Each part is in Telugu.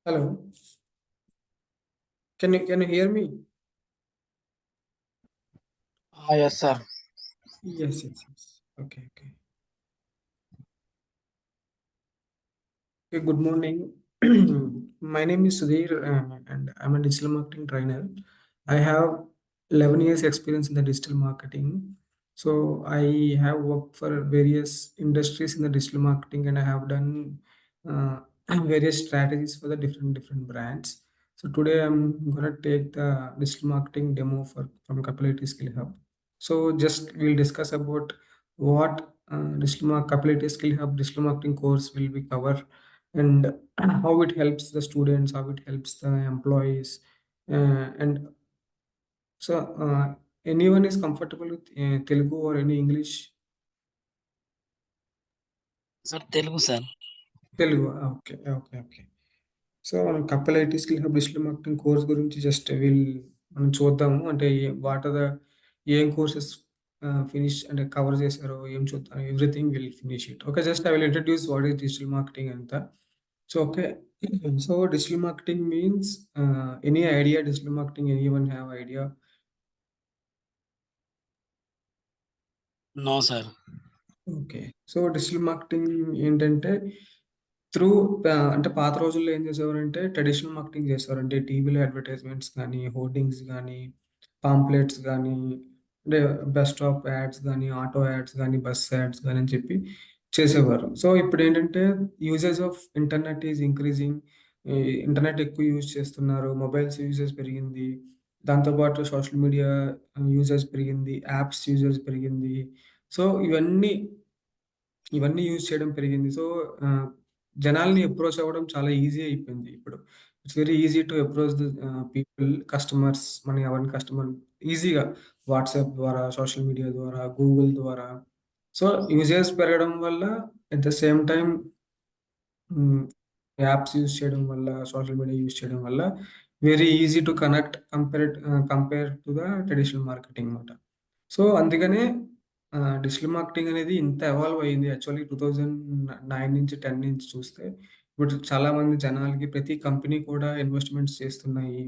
Hello. Can you hear me? Yes, sir. Yes. Okay. Okay, good morning. My name is Sudhir, and I'm a digital marketing trainer. I have 11 years experience in the digital marketing. So I have worked for various industries in the digital marketing, and I have done uh, various strategies for the different brands. So today I'm gonna take the digital marketing demo from Capillary Skill Hub. So just we'll discuss about what Capillary Skill Hub digital marketing course will be cover, and how it helps the students, how it helps the employees, and so anyone is comfortable with Telugu or any English? Sir, Telugu, sir. Telugu, okay. So మనం Kapil IT skill hub digital marketing course గురించి జస్ట్ మనం చూద్దాము. అంటే వాట్ ఆర్ ద ఏం కోర్సెస్ ఫినిష్ అంటే కవర్ చేశారో ఏం చూద్దాం. Everything will finish it. Okay. Just I will introduce what is digital marketing అంతా. So okay. So digital marketing means any idea digital marketing, anyone have idea? No, sir. Okay. So digital marketing ఏంటంటే త్రూ అంటే పాత రోజుల్లో ఏం చేసేవారంటే ట్రెడిషనల్ మార్కెటింగ్ చేసేవారు. అంటే టీవీలో అడ్వర్టైజ్‌మెంట్స్ గానీ, హోర్డింగ్స్ గానీ, పాంప్లెట్స్ గానీ, అంటే బస్ స్టాప్ యాడ్స్ గానీ, ఆటో యాడ్స్ గానీ, బస్ యాడ్స్ గానీ అని చెప్పి చేసేవారు. సో ఇప్పుడేంటంటే usage of internet is increasing. ఈ ఇంటర్నెట్ ఎక్కువ యూజ్ చేస్తున్నారు. మొబైల్స్ యూసేజ్ పెరిగింది. దాంతో పాటు సోషల్ మీడియా యూసేజ్ పెరిగింది. యాప్స్ యూసేజ్ పెరిగింది. సో ఇవన్నీ యూజ్ చేయడం పెరిగింది. సో, జనాల్ని అప్రోచ్ అవ్వడం చాలా ఈజీ అయిపోయింది ఇప్పుడు. It's very easy to approach the people, customers. మనం ఎవరిని కస్టమర్ ఈజీగా వాట్సాప్ ద్వారా, సోషల్ మీడియా ద్వారా, గూగుల్ ద్వారా. సో, యూజర్స్ పెరగడం వల్ల అట్ ద సేమ్ టైమ్ హ్మ్. యాప్స్ యూజ్ చేయడం వల్ల, సోషల్ మీడియా యూజ్ చేయడం వల్ల very easy to connect compare to the traditional marketing మాట. సో, అందుకనే డిజిటల్ మార్కెటింగ్ అనేది ఇంత ఎవాల్వ్ అయింది. యాక్చువల్లీ 2009 నుంచి 10 నుంచి చూస్తే, ఇప్పుడు చాలామంది జనాలకి ప్రతి కంపెనీ కూడా ఇన్వెస్ట్‌మెంట్స్ చేస్తున్నాయి.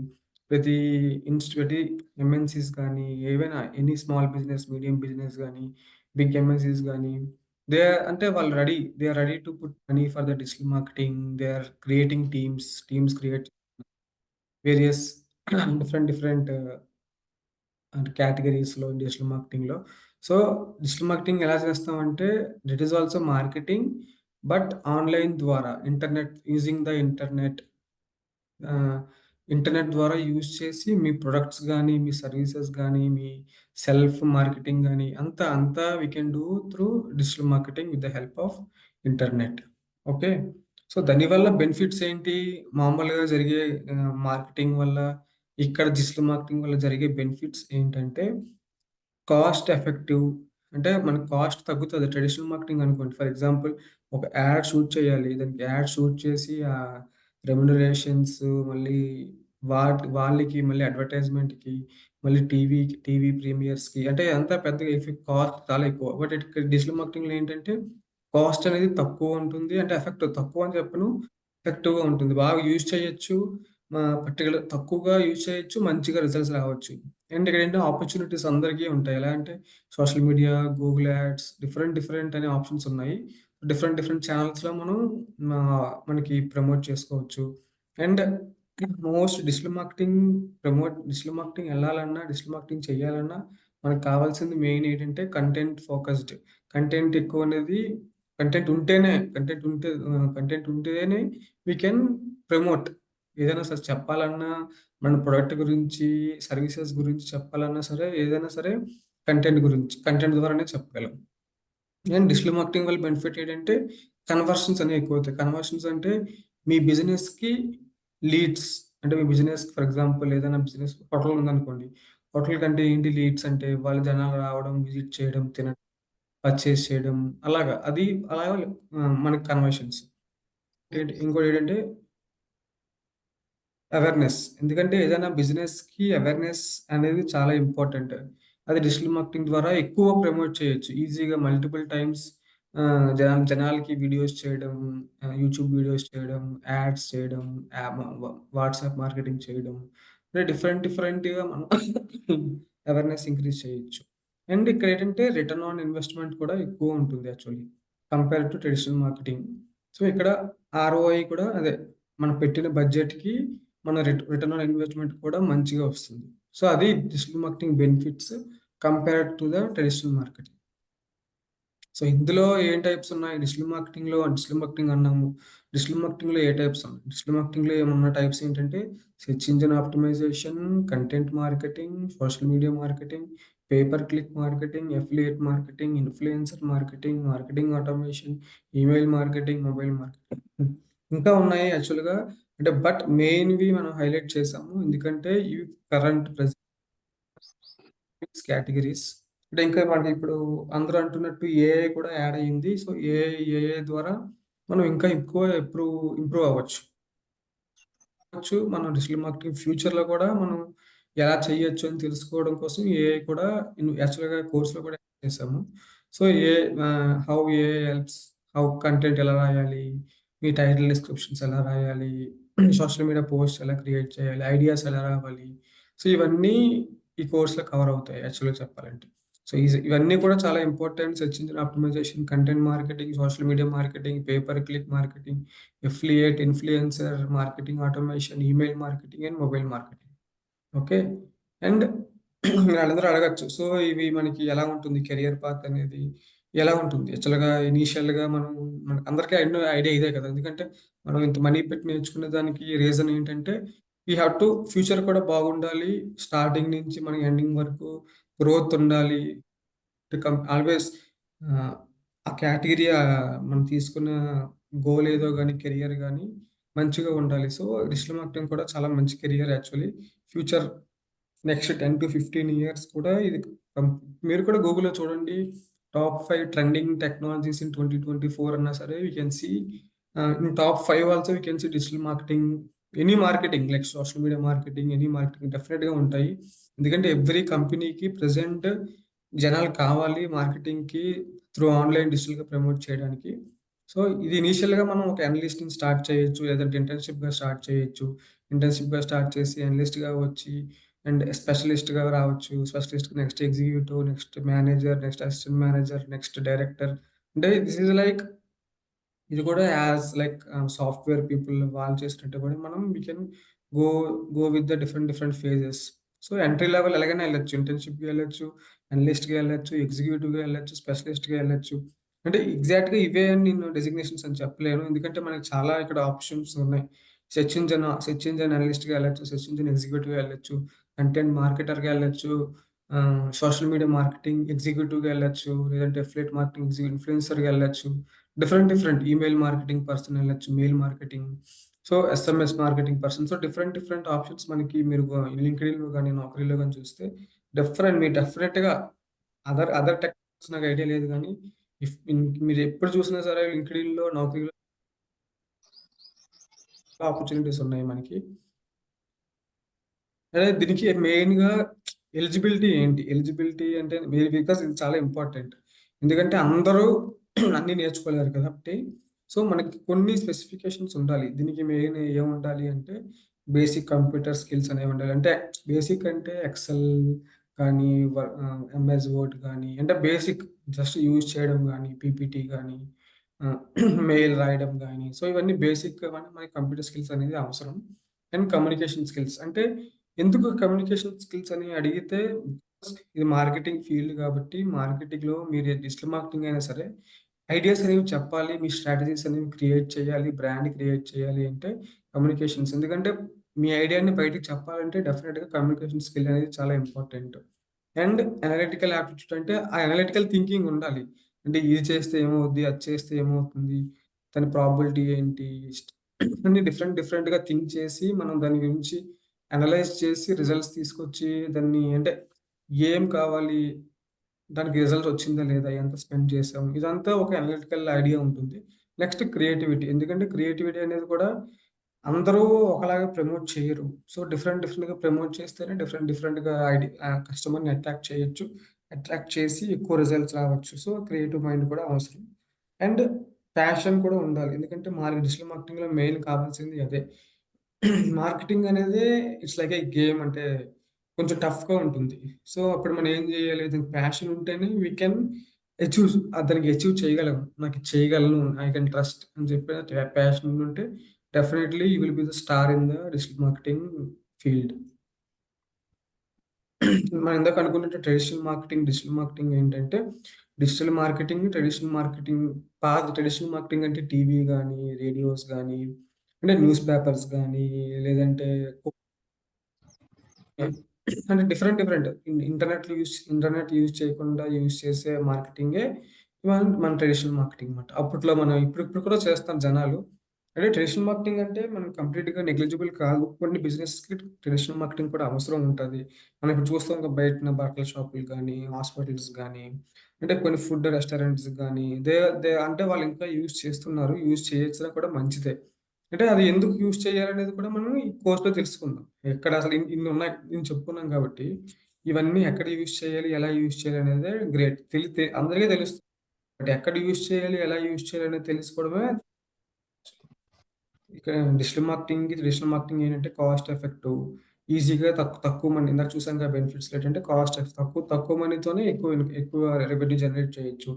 ప్రతి ప్రతి ఎంఎన్‌సీస్ గానీ, ఏవైనా any small business, medium business గానీ, బిగ్ ఎంఎన్‌సీస్ గానీ, they are ready to put money for the digital marketing. They are creating teams create various different అంటే కేటగరీస్‌లో డిజిటల్ మార్కెటింగ్‌లో. సో, డిజిటల్ మార్కెటింగ్ ఎలా చేస్తామంటే that is also marketing, but online ద్వారా యూజింగ్ ద ఆహ్, ఇంటర్నెట్ ద్వారా యూజ్ చేసి మీ ప్రొడక్ట్స్ గానీ, మీ సర్వీసెస్ గానీ, మీ సెల్ఫ్ మార్కెటింగ్ గానీ అంతా we can do through digital marketing with the help of internet. Okay. So, దానివల్ల బెనిఫిట్స్ ఏంటి? మామూలుగా జరిగే మార్కెటింగ్ వల్ల, ఇక్కడ డిజిటల్ మార్కెటింగ్ వల్ల జరిగే బెనిఫిట్స్ ఏంటంటే కాస్ట్ ఎఫెక్టివ్. అంటే మనకి కాస్ట్ తగ్గుతది. ట్రెడిషనల్ మార్కెటింగ్ అనుకోండి. ఫర్ ఎగ్జాంపుల్ ఒక యాడ్ షూట్ చేయాలి. దానికి యాడ్ షూట్ చేసి రెమ్యునరేషన్స్, మళ్ళీ వాళ్ళకి మళ్ళీ అడ్వర్టైజ్‌మెంట్‌కి, మళ్ళీ టీవీ ప్రీమియర్స్‌కి, అంటే అంతా పెద్దగా కాస్ట్ చాలా ఎక్కువ. బట్ ఇక్కడ డిజిటల్ మార్కెటింగ్‌లో ఏంటంటే కాస్ట్ అనేది తక్కువ ఉంటుంది. అంటే తక్కువ అని చెప్పను. ఎఫెక్టివ్‌గా ఉంటుంది. బాగా యూజ్ చేయొచ్చు. తక్కువగా యూజ్ చేయొచ్చు. మంచిగా రిజల్ట్స్ రావచ్చు. అండ్ ఇక్కడేంటో ఆపర్చునిటీస్ అందరికీ ఉంటాయి. ఎలా అంటే social media, Google ads, different అనే ఆప్షన్స్ ఉన్నాయి. డిఫరెంట్ ఛానెల్స్‌లో మనం మనకి ప్రమోట్ చేసుకోవచ్చు. అండ్ డిజిటల్ మార్కెటింగ్ ఎళ్ళాలన్నా, డిజిటల్ మార్కెటింగ్ చేయాలన్నా మనకు కావాల్సింది మెయిన్ ఏంటంటే కంటెంట్ ఫోకస్డ్. కంటెంట్ ఎక్కువనేది కంటెంట్ ఉంటేనే వి కెన్ ప్రమోట్. ఏదైనా సరే చెప్పాలన్నా, మన ప్రొడక్ట్ గురించి, సర్వీసెస్ గురించి చెప్పాలన్నా సరే, ఏదైనా సరే కంటెంట్ ద్వారానే చెప్పగలం. అండ్ డిజిటల్ మార్కెటింగ్ వల్ల బెనిఫిట్ ఏంటంటే కన్వర్షన్స్ అనేవి ఎక్కువవుతాయి. కన్వర్షన్స్ అంటే మీ బిజినెస్‌కి లీడ్స్. అంటే మీ బిజినెస్ ఫర్ ఎగ్జాంపుల్ ఏదైనా బిజినెస్ హోటల్ ఉందనుకోండి. హోటల్ కంటే ఏంటి లీడ్స్ అంటే వాళ్ళు జనాలు రావడం, విజిట్ చేయడం, పర్చేస్ చేయడం అలాగా. అలాగా మనకి కన్వర్షన్స్. ఇంకోటేంటంటే అవేర్‌నెస్. ఎందుకంటే ఏదైనా బిజినెస్‌కి అవేర్‌నెస్ అనేది చాలా ఇంపార్టెంట్. అది డిజిటల్ మార్కెటింగ్ ద్వారా ఎక్కువ ప్రమోట్ చేయొచ్చు. ఈజీగా మల్టిపుల్ టైమ్స్ జనాలకి వీడియోస్ చేయడం, యూట్యూబ్ వీడియోస్ చేయడం, యాడ్స్ చేయడం, వాట్సాప్ మార్కెటింగ్ చేయడం. ఇలా డిఫరెంట్ డిఫరెంట్‌గా మనం అవేర్‌నెస్ ఇంక్రీజ్ చేయొచ్చు. అండ్ ఇక్కడేంటంటే రిటర్న్ ఆన్ ఇన్వెస్ట్‌మెంట్ కూడా ఎక్కువ ఉంటుంది actually. Compare to traditional marketing. So, ఇక్కడ ఆర్‌ఓఐ కూడా అదే మనం పెట్టిన బడ్జెట్‌కి మన రిటర్న్ ఆన్ ఇన్వెస్ట్‌మెంట్ కూడా మంచిగా వస్తుంది. సో, అది digital marketing benefits compared to the traditional marketing. So, ఇందులో ఏం టైప్స్ ఉన్నాయి? డిజిటల్ మార్కెటింగ్ అన్నాము. డిజిటల్ మార్కెటింగ్‌లో ఏ టైప్స్ ఉన్నాయి? డిజిటల్ మార్కెటింగ్‌లో ఏమున్న టైప్స్ ఏంటంటే, search engine optimisation, content marketing, social media marketing, pay per click marketing, affiliate marketing, influencer marketing, marketing automation, email marketing, mobile marketing. ఇంకా ఉన్నాయి యాక్చువల్‌గా. అంటే బట్ మెయిన్‌వి మనం హైలైట్ చేసాము. ఎందుకంటే ఇవి కరెంట్ ప్రెజెంట్ కేటగరీస్. అంటే ఇంకా మనకిప్పుడు అందరూ అంటున్నట్టు ఏఐ కూడా యాడ్ అయింది. సో, ఏఐ ద్వారా మనం ఇంకా ఎక్కువ ఇంప్రూవ్ అవ్వచ్చు. మనం డిజిటల్ మార్కెటింగ్ ఫ్యూచర్‌లో కూడా మనం ఎలా చేయొచ్చు అని తెలుసుకోవడం కోసం ఏఐ కూడా యాక్చువల్‌గా కోర్స్‌లో కూడా యాడ్ చేసాము. So, how AI helps, how content ఎలా రాయాలి, మీ టైటిల్ డిస్క్రిప్షన్స్ ఎలా రాయాలి, సోషల్ మీడియా పోస్ట్ ఎలా క్రియేట్ చేయాలి, ఐడియాస్ ఎలా రావాలి. సో, ఇవన్నీ ఈ కోర్స్‌లో కవర్ అవుతాయి యాక్చువల్‌గా చెప్పాలంటే. సో, ఇవన్నీ కూడా చాలా important. Search engine optimisation, content marketing, social media marketing, pay per click marketing, affiliate, influencer marketing automation, email marketing and mobile marketing. Okay. And మీరందరూ అడగొచ్చు. సో, ఇవి మనకి ఎలా ఉంటుంది కెరియర్ పాత్ అనేది ఎలా ఉంటుంది? యాక్చువల్‌గా ఇనీషియల్‌గా మనకందరికీ ఐడియా ఇదే కదా! ఎందుకంటే మనం ఇంత మనీ పెట్టి నేర్చుకునే దానికి రీజన్ ఏంటంటే, వీ హావ్ టు ఫ్యూచర్ కూడా బాగుండాలి. స్టార్టింగ్ నుంచి మన ఎండింగ్ వరకు గ్రోత్ ఉండాలి. ఆల్‌వేస్ ఆహ్, ఆ కేటగిరీ మనం తీసుకున్న గోల్ ఏదో గాని, కెరియర్ గాని మంచిగా ఉండాలి. సో, డిజిటల్ మార్కెటింగ్ కూడా చాలా మంచి career actually. Future next 10-15 years కూడా ఇది కం మీరు కూడా గూగుల్‌లో చూడండి. టాప్ 5 ట్రెండింగ్ టెక్నాలజీస్ ఇన్ 2024 అన్నా సరే we can see in top 5 also we can see digital marketing, any marketing like social media marketing, any marketing డెఫినిట్‌గా ఉంటాయి. ఎందుకంటే ఎవ్రీ కంపెనీకి ప్రెజెంట్ జనాలు కావాలి మార్కెటింగ్‌కి త్రూ ఆన్‌లైన్ డిజిటల్‌గా ప్రమోట్ చేయడానికి. సో, ఇది ఇనీషియల్‌గా మనం ఒక అనలిస్ట్‌ని స్టార్ట్ చేయొచ్చు. లేదంటే ఇంటర్న్‌షిప్‌గా స్టార్ట్ చేయొచ్చు. ఇంటర్న్‌షిప్‌గా స్టార్ట్ చేసి అనలిస్ట్‌గా వచ్చి అండ్ స్పెషలిస్ట్‌గా రావచ్చు. Specialist next executive, next manager, next assistant manager, next director. అంటే దిస్ ఈస్ లైక్ ఇది కూడా లైక్ సాఫ్ట్‌వేర్ పీపుల్ వాళ్ళు చేసినట్టు కూడా మనం we can go go with the different different phases. So, entry level ఎలాగైనా ఎళ్ళొచ్చు. ఇంటర్న్‌షిప్‌గా ఎళ్ళొచ్చు, అనలిస్ట్‌గా ఎళ్ళొచ్చు, ఎగ్జిక్యూటివ్‌గా ఎళ్ళొచ్చు, స్పెషలిస్ట్‌గా ఎళ్ళొచ్చు. అంటే ఎగ్జాక్ట్‌గా ఇవే అని నేను డెసిగ్నేషన్స్ అని చెప్పలేను. ఎందుకంటే మనకి చాలా ఇక్కడ ఆప్షన్స్ ఉన్నాయి. సెర్చ్ ఇంజిన్ అనలిస్ట్‌గా ఎళ్ళొచ్చు, సెర్చ్ ఇంజిన్ ఎగ్జిక్యూటివ్‌గా ఎళ్ళొచ్చు, కంటెంట్ మార్కెటర్‌గా ఎళ్ళొచ్చు, సోషల్ మీడియా మార్కెటింగ్ ఎగ్జిక్యూటివ్‌గా ఎళ్ళొచ్చు, లేదంటే అఫిలియేట్ మార్కెటింగ్ ఇన్‌ఫ్లుయెన్సర్‌గా ఎళ్ళొచ్చు. Different different email marketing person ఎళ్ళొచ్చు, mail marketing. So, SMS marketing person. So, different different options మనకి మీరు లింక్డ్ఇన్‌లో గాని, నౌకరీలో గాని చూస్తే మీరు డెఫినిట్‌గా అదర్ అదర్ టెక్నాలజీస్ నాకు ఐడియా లేదు గానీ, మీరెప్పుడు చూసినా సరే లింక్డ్ఇన్‌లో, నౌకరీలో ఆపర్చునిటీస్ ఉన్నాయి మనకి. అదే దీనికి మెయిన్‌గా ఎలిజిబిలిటీ ఏంటి? ఎలిజిబిలిటీ అంటే బికాస్ ఇది చాలా ఇంపార్టెంట్. ఎందుకంటే అందరూ అన్నీ నేర్చుకోలేరు కాబట్టి, సో, మనకి కొన్ని స్పెసిఫికేషన్స్ ఉండాలి. దీనికి మెయిన్ ఏముండాలి అంటే, బేసిక్ కంప్యూటర్ స్కిల్స్ అనేవి ఉండాలి. అంటే బేసిక్ అంటే ఎక్సెల్ కానీ, ఎంఎస్ వర్డ్ కానీ, అంటే బేసిక్ జస్ట్ యూజ్ చేయడం గానీ, పీపీటీ గానీ, ఆహ్, మెయిల్ రాయడం గానీ, సో, ఇవన్నీ బేసిక్ మనకి కంప్యూటర్ స్కిల్స్ అనేది అవసరం. అండ్ కమ్యూనికేషన్ స్కిల్స్ అంటే ఎందుకు కమ్యూనికేషన్ స్కిల్స్ అని అడిగితే, ఇది మార్కెటింగ్ ఫీల్డ్ కాబట్టి, మార్కెటింగ్‌లో మీరు డిజిటల్ మార్కెటింగ్ అయినా సరే, ఐడియాస్ అనేవి చెప్పాలి. మీ స్ట్రాటజీస్ అనేవి క్రియేట్ చేయాలి. బ్రాండ్ క్రియేట్ చేయాలి అంటే కమ్యూనికేషన్స్. ఎందుకంటే మీ ఐడియాని బయటికి చెప్పాలంటే డెఫినిట్‌గా కమ్యూనికేషన్ స్కిల్ అనేది చాలా ఇంపార్టెంట్. అండ్ అనలిటికల్ యాప్టిట్యూడ్ అంటే ఆ అనలిటికల్ థింకింగ్ ఉండాలి. అంటే ఇది చేస్తే ఏమవుద్ది? అది చేస్తే ఏమవుతుంది? దాని ప్రాబబిలిటీ ఏంటి? అన్ని డిఫరెంట్ డిఫరెంట్‌గా థింక్ చేసి మనం దాని గురించి అనలైజ్ చేసి రిజల్ట్స్ తీసుకొచ్చి దాన్ని అంటే ఏం కావాలి? దానికి రిజల్ట్ వచ్చిందా లేదా? ఎంత స్పెండ్ చేసాం? ఇదంతా ఒక అనలిటికల్ ఐడియా ఉంటుంది. Next creativity. ఎందుకంటే క్రియేటివిటీ అనేది కూడా అందరూ ఒకలాగా ప్రమోట్ చేయరు. సో, డిఫరెంట్ డిఫరెంట్‌గా ప్రమోట్ చేస్తేనే డిఫరెంట్ డిఫరెంట్‌గా కస్టమర్‌ని అట్రాక్ట్ చేయొచ్చు. అట్రాక్ట్ చేసి ఎక్కువ రిజల్ట్స్ రావచ్చు. సో, క్రియేటివ్ మైండ్ కూడా అవసరం. అండ్ ప్యాషన్ కూడా ఉండాలి. ఎందుకంటే డిజిటల్ మార్కెటింగ్‌లో మెయిన్ కావాల్సింది అదే. మార్కెటింగ్ అనేదే ఇట్స్ లైక్ ఏ గేమ్ అంటే కొంచెం టఫ్‌గా ఉంటుంది. సో, అప్పుడు మనం ఏం జేయాలి? దానికి ప్యాషన్ ఉంటేనే వి కెన్ అచీవ్ దానికి అచీవ్ చేయగలం. నాకు ఇది చేయగలను. ఐ కెన్ ట్రస్ట్ అని చెప్పి ప్యాషన్ ఉంటే definitely you will be the star in the digital marketing field. మనం ఇందాక అనుకున్నట్టు డిజిటల్ మార్కెటింగ్ ఏంటంటే, ట్రెడిషనల్ మార్కెటింగ్ ట్రెడిషనల్ మార్కెటింగ్ అంటే టీవీ గాని, రేడియోస్ గాని, అంటే న్యూస్ పేపర్స్ గాని, లేదంటే అంటే డిఫరెంట్ ఇంటర్నెట్ యూజ్ చేయకుండా యూజ్ చేసే మార్కెటింగే మన ట్రెడిషనల్ మార్కెటింగ్ మాట. అప్పట్లో మనం ఇప్పుడు కూడా చేస్తారు జనాలు. అంటే ట్రెడిషనల్ మార్కెటింగ్ అంటే మనం కంప్లీట్‌గా నెగ్లిజిబుల్ కాదు. కొన్ని బిజినెస్‌కి ట్రెడిషనల్ మార్కెటింగ్ కూడా అవసరం ఉంటది. మనం ఇప్పుడు చూస్తాం కదా! బయటన బట్టల షాపులు గాని, హాస్పిటల్స్ గాని, అంటే కొన్ని ఫుడ్ రెస్టారెంట్స్ గాని, దే దే అంటే వాళ్ళు ఇంకా యూజ్ చేస్తున్నారు. యూజ్ చేయొచ్చునా కూడా మంచిదే. అంటే అది ఎందుకు యూజ్ చేయాలనేది కూడా మనం ఈ కోర్స్‌లో తెలుసుకుందాం. ఎక్కడ అసలు ఇన్నున్నాయి. ఇన్ని చెప్పుకున్నాం కాబట్టి, ఇవన్నీ ఎక్కడ యూజ్ చేయాలి? ఎలా యూజ్ చేయాలి? అనేదే గ్రేట్. అందరికీ తెలుస్తుంది. బట్ ఎక్కడ యూజ్ చేయాలి? ఎలా యూజ్ చేయాలి? అనేది తెలుసుకోవడమే ఇక్కడ ట్రెడిషనల్ మార్కెటింగ్ ఏంటంటే కాస్ట్ ఎఫెక్టివ్. ఈజీగా తక్కువ మనీ ఇందాక చూసాం కదా! బెనిఫిట్స్ ఏంటంటే తక్కువ తక్కువ మనీతోనే ఎక్కువ రెవెన్యూ జనరేట్ చేయొచ్చు.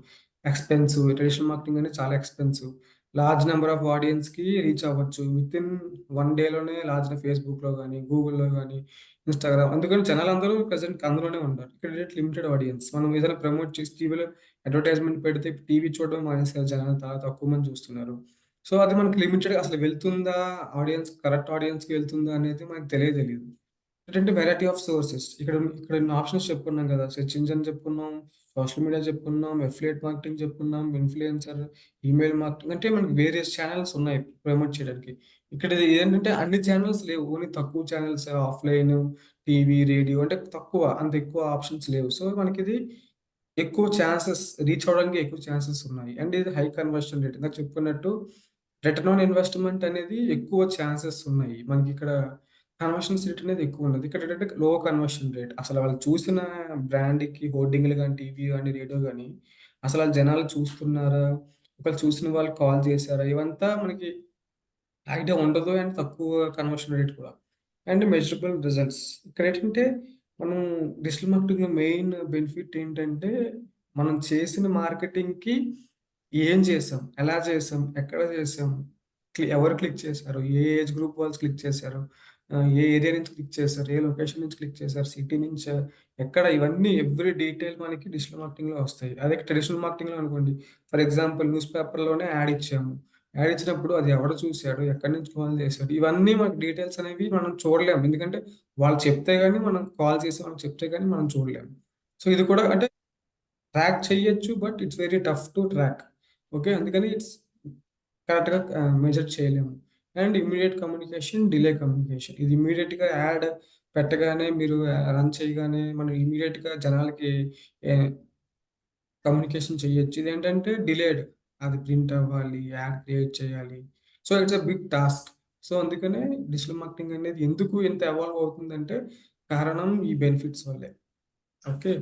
ట్రెడిషనల్ మార్కెటింగ్ అనేది చాలా ఎక్స్‌పెన్సివ్. లార్జ్ నంబర్ ఆఫ్ ఆడియన్స్‌కి రీచ్ అవ్వచ్చు. వితిన్ 1 డేలోనే ఫేస్‌బుక్‌లో గాని, గూగుల్‌లో గాని, ఇన్‌స్టాగ్రామ్ అందుకని జనాలందరూ ప్రెజెంట్ అందులోనే ఉంటారు. ఇక్కడ లిమిటెడ్ ఆడియన్స్. మనం ఏదైనా ప్రమోట్ చేసి టీవీలో అడ్వర్టైజ్‌మెంట్ పెడితే టీవీ చూడడం మానేసారు జనాలు చాలా తక్కువ మంది చూస్తున్నారు. సో, అది మనకి లిమిటెడ్‌గా అసలు వెళ్తుందా? కరెక్ట్ ఆడియన్స్‌కి వెళ్తుందా? అనేది మనకు తెలీదు. ఏంటంటే వేరైటీ ఆఫ్ సోర్సెస్. ఇక్కడ ఇన్ని ఆప్షన్స్ చెప్పుకున్నాం గదా! సెర్చ్ ఇంజిన్ చెప్పుకున్నాం, సోషల్ మీడియా చెప్పుకున్నాం, అఫిలియేట్ మార్కెటింగ్ చెప్పుకున్నాం, ఇన్‌ఫ్లుయెన్సర్, ఈమెయిల్ మార్కెటింగ్ అంటే మనకి వేరియస్ ఛానెల్స్ ఉన్నాయి ప్రమోట్ చేయడానికి. ఇక్కడ ఏంటంటే అన్ని ఛానెల్స్ లేవు. ఓన్లీ తక్కువ ఛానెల్స్ ఆఫ్‌లైన్, టీవీ, రేడియో అంటే తక్కువ. అంత ఎక్కువ ఆప్షన్స్ లేవు. సో, మనకిది ఎక్కువ ఛాన్సెస్ రీచ్ అవ్వడానికి ఎక్కువ ఛాన్సెస్ ఉన్నాయి. అండ్ ఇది హై కన్వర్షన్ రేట్. ఇందాక చెప్పుకున్నట్టు రిటర్న్ ఆన్ ఇన్వెస్ట్‌మెంట్ అనేది ఎక్కువ ఛాన్సెస్ ఉన్నాయి. మనకిక్కడ కన్వర్షన్ రేట్ అనేది ఎక్కువున్నది. ఇక్కడేంటంటే లో కన్వర్షన్ రేట్. అసలు వాళ్ళు చూసిన బ్రాండ్‌కి హోర్డింగ్‌లు గాని, టీవీ గాని, రేడియో గాని అసలు ఆ జనాలు చూస్తున్నారా? ఒకవేళ చూసిన వాళ్ళు కాల్ చేసారా? ఇవంతా మనకి ఐడియా ఉండదు. అండ్ తక్కువ కన్వర్షన్ రేట్ కూడా. And measurable results. ఇక్కడేంటంటే మనం డిజిటల్ మార్కెటింగ్‌లో మెయిన్ బెనిఫిట్ ఏంటంటే, మనం చేసిన మార్కెటింగ్‌కి ఏం చేసాం? ఎలా చేసాం? ఎక్కడ చేసాం? ఎవరు క్లిక్ చేశారు? ఏ ఏజ్ గ్రూప్ వాళ్ళు క్లిక్ చేశారు? ఏ ఏరియా నుంచి క్లిక్ చేశారు? ఏ లొకేషన్ నుంచి క్లిక్ చేశారు? సిటీ నుంచా? ఎక్కడ? ఇవన్నీ ఎవ్రి డీటెయిల్ మనకి డిజిటల్ మార్కెటింగ్‌లో వస్తాయి. అదే ట్రెడిషనల్ మార్కెటింగ్‌లో అనుకోండి. ఫర్ ఎగ్జాంపుల్ న్యూస్ పేపర్‌లోనే యాడ్ ఇచ్చాము. యాడ్ ఇచ్చినప్పుడు అది ఎవడు చూసాడు? ఎక్కడి నుంచి కాల్ చేసాడు? ఇవన్నీ మనకు డీటెయిల్స్ అనేవి మనం చూడలేము. ఎందుకంటే వాళ్ళు చెప్తే గాని మనం కాల్ చేసి వాళ్ళకి చెప్తే గాని మనం చూడలేము. సో, ఇది కూడా అంటే ట్రాక్ చెయ్యొచ్చు. But it's very tough to track. Okay. అందుకని కరెక్ట్‌గా మెజర్ చేయలేము. And immediate communication, delay communication. ఇది ఇమ్మీడియేట్‌గా యాడ్ పెట్టగానే మీరు రన్ చేయగానే మనం ఇమ్మీడియేట్‌గా జనాలకి ఎ కమ్యూనికేషన్ చేయొచ్చు. ఇదేంటంటే డిలేడ్. అది ప్రింట్ అవ్వాలి, యాడ్ క్రియేట్ చేయాలి. So, it's a big task. So, అందుకనే డిజిటల్ మార్కెటింగ్ అనేది ఎందుకు ఇంత ఎవాల్వ్ అవుతుందంటే కారణం ఈ బెనిఫిట్స్ వల్లే. ఓకే.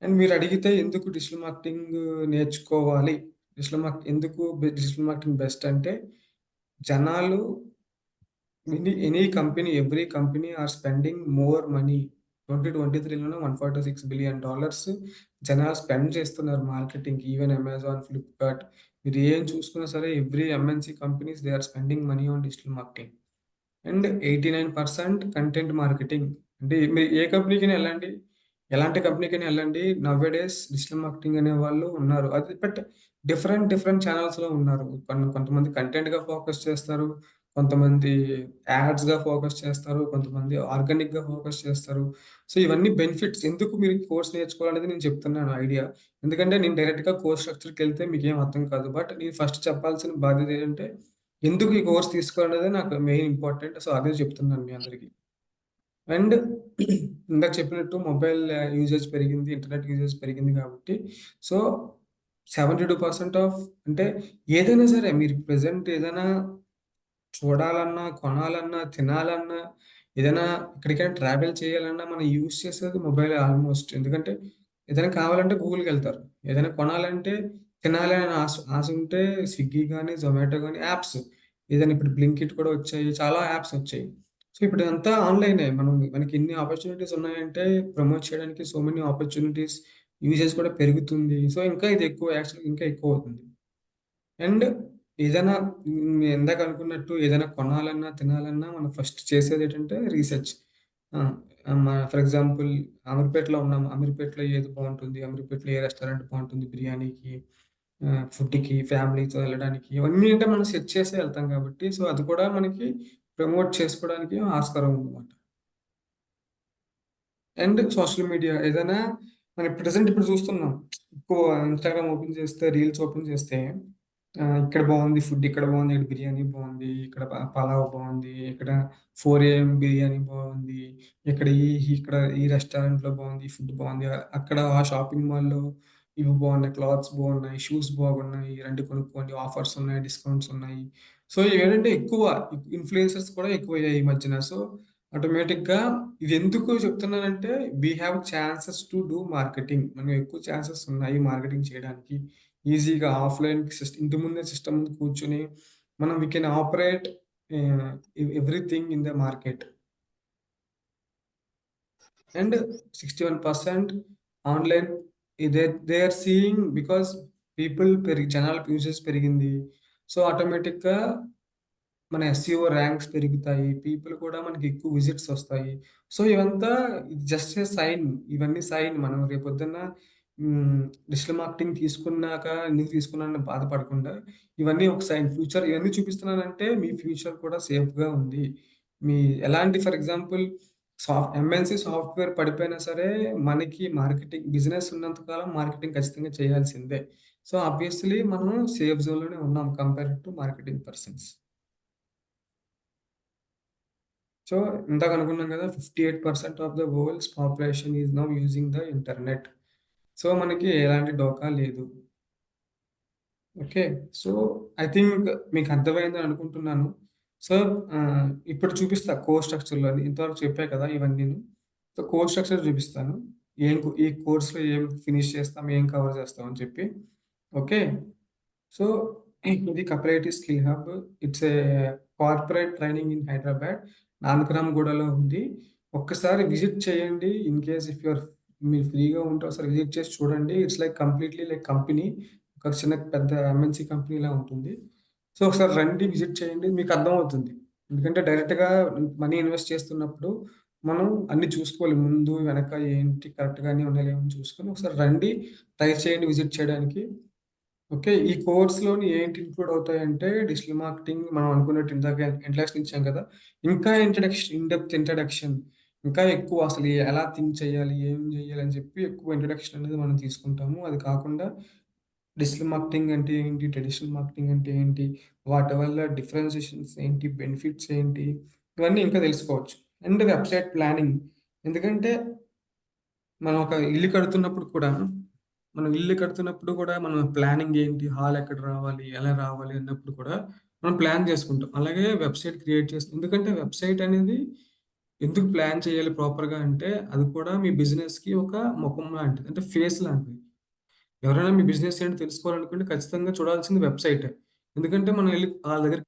అండ్ మీరడిగితే ఎందుకు డిజిటల్ మార్కెటింగ్ నేర్చుకోవాలి? డిజిటల్ మార్కెటింగ్ బెస్ట్ అంటే జనాలు every company are spending more money 2023లోనే $146 బిలియన్ జనాలు స్పెండ్ చేస్తున్నారు మార్కెటింగ్‌కి. ఈవెన్ అమెజాన్, ఫ్లిప్‌కార్ట్ మీరు ఏం చూసుకున్నా సరే every MNC companies they are spending money on digital marketing. And 89% content marketing. అంటే మీరు ఏ కంపెనీకైనా ఎళ్ళండి. ఎలాంటి కంపెనీకైనా ఎళ్ళండి. Nowadays digital marketing అనేవాళ్ళు ఉన్నారు. బట్ డిఫరెంట్ ఛానెల్స్‌లో ఉన్నారు. కొంతమంది కంటెంట్‌గా ఫోకస్ చేస్తారు. కొంతమంది యాడ్స్‌గా ఫోకస్ చేస్తారు. కొంతమంది ఆర్గానిక్‌గా ఫోకస్ చేస్తారు. సో, ఇవన్నీ బెనిఫిట్స్. ఎందుకు మీరు ఈ కోర్స్ నేర్చుకోవాలనేది నేను చెప్తున్నాను ఐడియా. ఎందుకంటే నేను డైరెక్ట్‌గా కోర్స్ స్ట్రక్చర్‌కెళ్తే మీకేం అర్థం కాదు. బట్ నేను ఫస్ట్ చెప్పాల్సిన బాధ్యత ఏంటంటే ఎందుకు ఈ కోర్స్ తీసుకోవాలనేదే నాకు మెయిన్ ఇంపార్టెంట్. సో, అదే చెప్తున్నాను మీ అందరికి. అండ్ ఇందాక చెప్పినట్టు మొబైల్ యూసేజ్ పెరిగింది. ఇంటర్నెట్ యూసేజ్ పెరిగింది కాబట్టి సో, 72% ఆఫ్ అంటే ఏదైనా సరే మీరు ప్రెజెంట్ ఏదైనా చూడాలన్నా, కొనాలన్నా, తినాలన్నా, ఏదైనా ఎక్కడికైనా ట్రావెల్ చేయాలన్నా మనం యూజ్ చేసేది మొబైలే ఆల్‌మోస్ట్. ఎందుకంటే ఏదైనా కావాలంటే గూగుల్‌కెళ్తారు. ఏదైనా కొనాలంటే తినాలి అని ఆశ ఉంటే స్విగ్గీ గానీ, జొమాటో గానీ యాప్స్ ఏదైనా ఇప్పుడు బ్లింకిట్ కూడా వచ్చాయి. చాలా యాప్స్ వచ్చాయి. సో, ఇప్పుడు ఇదంతా ఆన్‌లైనే. మనకి ఎన్ని ఆపర్చునిటీస్ ఉన్నాయంటే ప్రమోట్ చేయడానికి సో మెనీ ఆపర్చునిటీస్ యూసేజ్ కూడా పెరుగుతుంది. సో, ఇంకా ఇది ఎక్కువ యాక్చువల్‌గా ఇంకా ఎక్కువవుతుంది. అండ్ ఏదైనా ఇందాక అనుకున్నట్టు ఏదైనా కొనాలన్నా, తినాలన్నా మనం ఫస్ట్ చేసేదేంటంటే రీసెర్చ్. ఆ! ఫర్ ఎగ్జాంపుల్ అమీర్పేటలో ఉన్నాం. అమీర్పేటలో ఏది బావుంటుంది? అమీర్పేటలో ఏ రెస్టారెంట్ బావుంటుంది బిర్యానీకి, ఫుడ్‌కి, ఫ్యామిలీతో వెళ్ళడానికి ఇవన్నీ అంటే మనం సెర్చ్ చేసే వెళ్తాం కాబట్టి సో, అది కూడా మనకి ప్రమోట్ చేసుకోవడానికి ఆస్కారం ఉందన్నమాట. అండ్ సోషల్ మీడియా ఏదైనా మనం ప్రెజెంట్ ఇప్పుడు చూస్తున్నాం. ఎక్కువ ఇన్‌స్టాగ్రామ్ ఓపెన్ చేస్తే, రీల్స్ ఓపెన్ చేస్తే ఇక్కడ బావుంది ఫుడ్, ఇక్కడ బావుంది, ఇక్కడ బిర్యానీ బావుంది, ఇక్కడ పలావ్ బావుంది, ఇక్కడ 4 ఏఎం బిర్యానీ బావుంది, ఇక్కడ ఈ రెస్టారెంట్‌లో బావుంది, ఈ ఫుడ్ బావుంది. అక్కడ ఆ షాపింగ్ మాల్‌లో ఇవి బావున్నాయి, క్లాత్స్ బావున్నాయి, షూస్ బాగున్నాయి, రండి కొనుక్కోండి, ఆఫర్స్ ఉన్నాయి, డిస్కౌంట్స్ ఉన్నాయి. సో, ఇవేంటంటే ఎక్కువ ఇన్‌ఫ్లుయెన్సర్స్ కూడా ఎక్కువయ్యాయి ఈ మధ్యన. సో ఆటోమేటిక్‌గా ఇదెందుకు చెప్తున్నానంటే, we have chances to do marketing. మనం ఎక్కువ ఛాన్సెస్ ఉన్నాయి మార్కెటింగ్ చేయడానికి. ఈజీగా ఆఫ్‌లైన్ ఇంటి ముందే సిస్టమ్ ముందు కూర్చొని we can operate ah, everything in the market. And 61% online they are seeing because జనాల యూసేజ్ పెరిగింది. సో, ఆటోమేటిక్‌గా మన ఎస్‌సిఓ ర్యాంక్స్ పెరుగుతాయి. పీపుల్ కూడా మనకి ఎక్కువ విజిట్స్ ఒస్తాయి. సో, ఇవంతా జస్ట్ ఎ సైన్. ఇవన్నీ సైన్. మనం రేపొద్దున్న హ్మ్. డిజిటల్ మార్కెటింగ్ తీసుకున్నాక ఎందుకు తీసుకున్నానని బాధపడకుండా, ఇవన్నీ ఒక సైన్. ఇవన్నీ చూపిస్తున్నానంటే మీ ఫ్యూచర్ కూడా సేఫ్‌గా ఉంది. మీ ఎలాంటి ఫర్ ఎగ్జాంపుల్ ఎంఎన్‌సి సాఫ్ట్‌వేర్ పడిపోయినా సరే, మనకి బిజినెస్ ఉన్నంత కాలం మార్కెటింగ్ ఖచ్చితంగా చేయాల్సిందే. సో, ఆబ్వియస్లీ మనం సేఫ్ జోన్‌లోనే ఉన్నాం compared to marketing persons. So, ఇందాక అనుకున్నాం కదా! 58% of the world's population is now using the internet. So, మనకి ఎలాంటి డోకా లేదు. ఓకే. సో, ఐ థింక్ మీకు అర్థమైందని అనుకుంటున్నాను. సో, ఇప్పుడు చూపిస్తా కోర్స్ స్ట్రక్చర్‌లో ఇంతవరకు చెప్పా కదా! ఇవన్నీను. సో, కోర్స్ స్ట్రక్చర్ చూపిస్తాను. ఈ కోర్స్‌లో ఏం ఫినిష్ చేస్తాం, ఏం కవర్ చేస్తాం అని చెప్పి. ఓకే. సో, ఇది కపరేటి skill hub. It's a corporate training in Hyderabad. నానక్రామ్‌గూడలో ఉంది. ఒక్కసారి విజిట్ చేయండి. ఇన్ కేస్ మీరు ఫ్రీగా ఉంటే ఒకసారి విజిట్ చేసి చూడండి. It's like completely like company. ఒక పెద్ద ఎంఎన్‌సి కంపెనీలా ఉంటుంది. సో, ఒకసారి రండి విజిట్ చేయండి. మీకు అర్థమవుతుంది. ఎందుకంటే డైరెక్ట్‌గా మనీ ఇన్వెస్ట్ చేస్తున్నప్పుడు మనం అన్నీ చూసుకోవాలి. ముందు, వెనక ఏంటి కరెక్ట్‌గానే ఉన్నాయో లేవో అని చూసుకొని ఒకసారి రండి. ట్రై చేయండి విజిట్ చేయడానికి. ఓకే. ఈ కోర్స్‌లోని ఏంటి ఇంక్లూడ్ అవుతాయంటే, డిజిటల్ మార్కెటింగ్ మనం అనుకున్నట్టు ఇందాక ఇంట్రడక్షన్ ఇచ్చాం కదా! ఇంకా ఇన్ డెప్త్ ఇంట్రడక్షన్ ఇంకా ఎక్కువ అసలు ఎలా థింక్ చేయాలి? ఏం చేయాలి? అని చెప్పి ఎక్కువ ఇంట్రడక్షన్ అనేది మనం తీసుకుంటాము. అది కాకుండా డిజిటల్ మార్కెటింగ్ అంటే ఏంటి? ట్రెడిషనల్ మార్కెటింగ్ అంటే ఏంటి? వాటి వల్ల డిఫరెన్షియేషన్స్ ఏంటి? బెనిఫిట్స్ ఏంటి? ఇవన్నీ ఇంకా తెలుసుకోవచ్చు. And website planning. ఎందుకంటే మనం ఒక ఇల్లు కడుతున్నప్పుడు కూడా, మనం ప్లానింగ్ ఏంటి? హాల్ ఎక్కడ రావాలి? ఎలా రావాలి? అన్నప్పుడు కూడా మనం ప్లాన్ చేసుకుంటాం. అలాగే వెబ్‌సైట్ క్రియేట్ ఎందుకంటే వెబ్‌సైట్ అనేది ఎందుకు ప్లాన్ చేయాలి ప్రాపర్‌గా అంటే, అది కూడా మీ బిజినెస్‌కి ఒక మొఖం లాంటిది. అంటే ఫేస్ లాంటిది. ఎవరైనా మీ బిజినెస్ ఏంటో తెలుసుకోవాలనుకుంటే ఖచ్చితంగా చూడాల్సింది వెబ్‌సైటే. ఎందుకంటే మనం ఎళ్లి ఆళ్ళ దగ్గర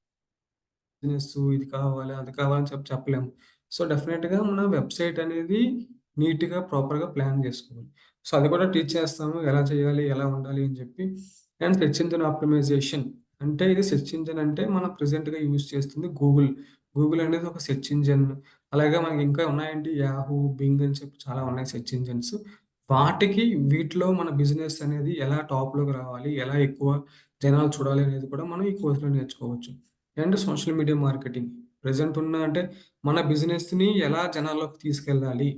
ఇది కావాలి, అది కావాలని చెప్పలేము. సో, డెఫినిట్‌గా మన వెబ్‌సైట్ అనేది నీట్‌గా, ప్రాపర్‌గా ప్లాన్ జేసుకోవాలి. సో, అది కూడా టీచ్ చేస్తాము. ఎలా చేయాలి? ఎలా ఉండాలి? అని చెప్పి. And search engine optimisation. అంటే ఇది సెర్చ్ ఇంజిన్ అంటే మనం ప్రెజెంట్‌గా యూజ్ చేస్తుంది గూగుల్. గూగుల్ అనేది ఒక సెర్చ్ ఇంజిన్. అలాగే మనకి ఇంకా ఉన్నాయండి యాహూ, బింగ్ అని చెప్పి చాలా ఉన్నాయి సెర్చ్ ఇంజిన్స్. వీటిలో మన బిజినెస్ అనేది ఎలా టాప్‌లోకి రావాలి? ఎలా ఎక్కువ జనాలు చూడాలి? అనేది కూడా మనం ఈ కోర్స్‌లో నేర్చుకోవచ్చు. And social media marketing. Present అంటే మన బిజినెస్‌ని ఎలా జనాల్లోకి తీసుకెళ్ళాలి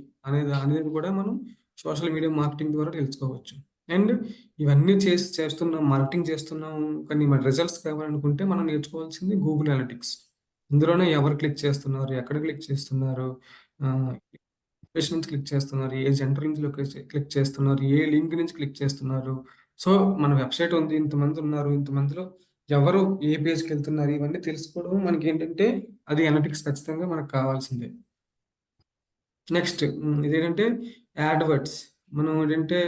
అనేది కూడా మనం సోషల్ మీడియా మార్కెటింగ్ ద్వారా తెలుసుకోవచ్చు. అండ్ ఇవన్నీ మార్కెటింగ్ చేస్తున్నాం. కానీ మన రిజల్ట్స్ కావాలనుకుంటే మనం నేర్చుకోవాల్సింది గూగుల్ అనలిటిక్స్. ఇందులోనే ఎవరు క్లిక్ చేస్తున్నారు? ఎక్కడ క్లిక్ చేస్తున్నారు? ఆహ్, లొకేషన్ నుంచి క్లిక్ చేస్తున్నారు? ఏ జెండర్ నుంచి క్లిక్ చేస్తున్నారు? ఏ లింక్ నుంచి క్లిక్ చేస్తున్నారు? సో, మన వెబ్‌సైట్ ఉంది. ఇంతమందున్నారు. ఇంతమందిలో ఎవరు ఏ పేజ్‌కెళ్తున్నారు? ఇవన్నీ తెలుసుకోవడం మనకేంటంటే అది అనలిటిక్స్ ఖచ్చితంగా మనకు కావాల్సిందే. నెక్స్ట్ ఇదేంటంటే యాడ్‌వర్డ్స్. మనం ఏంటంటే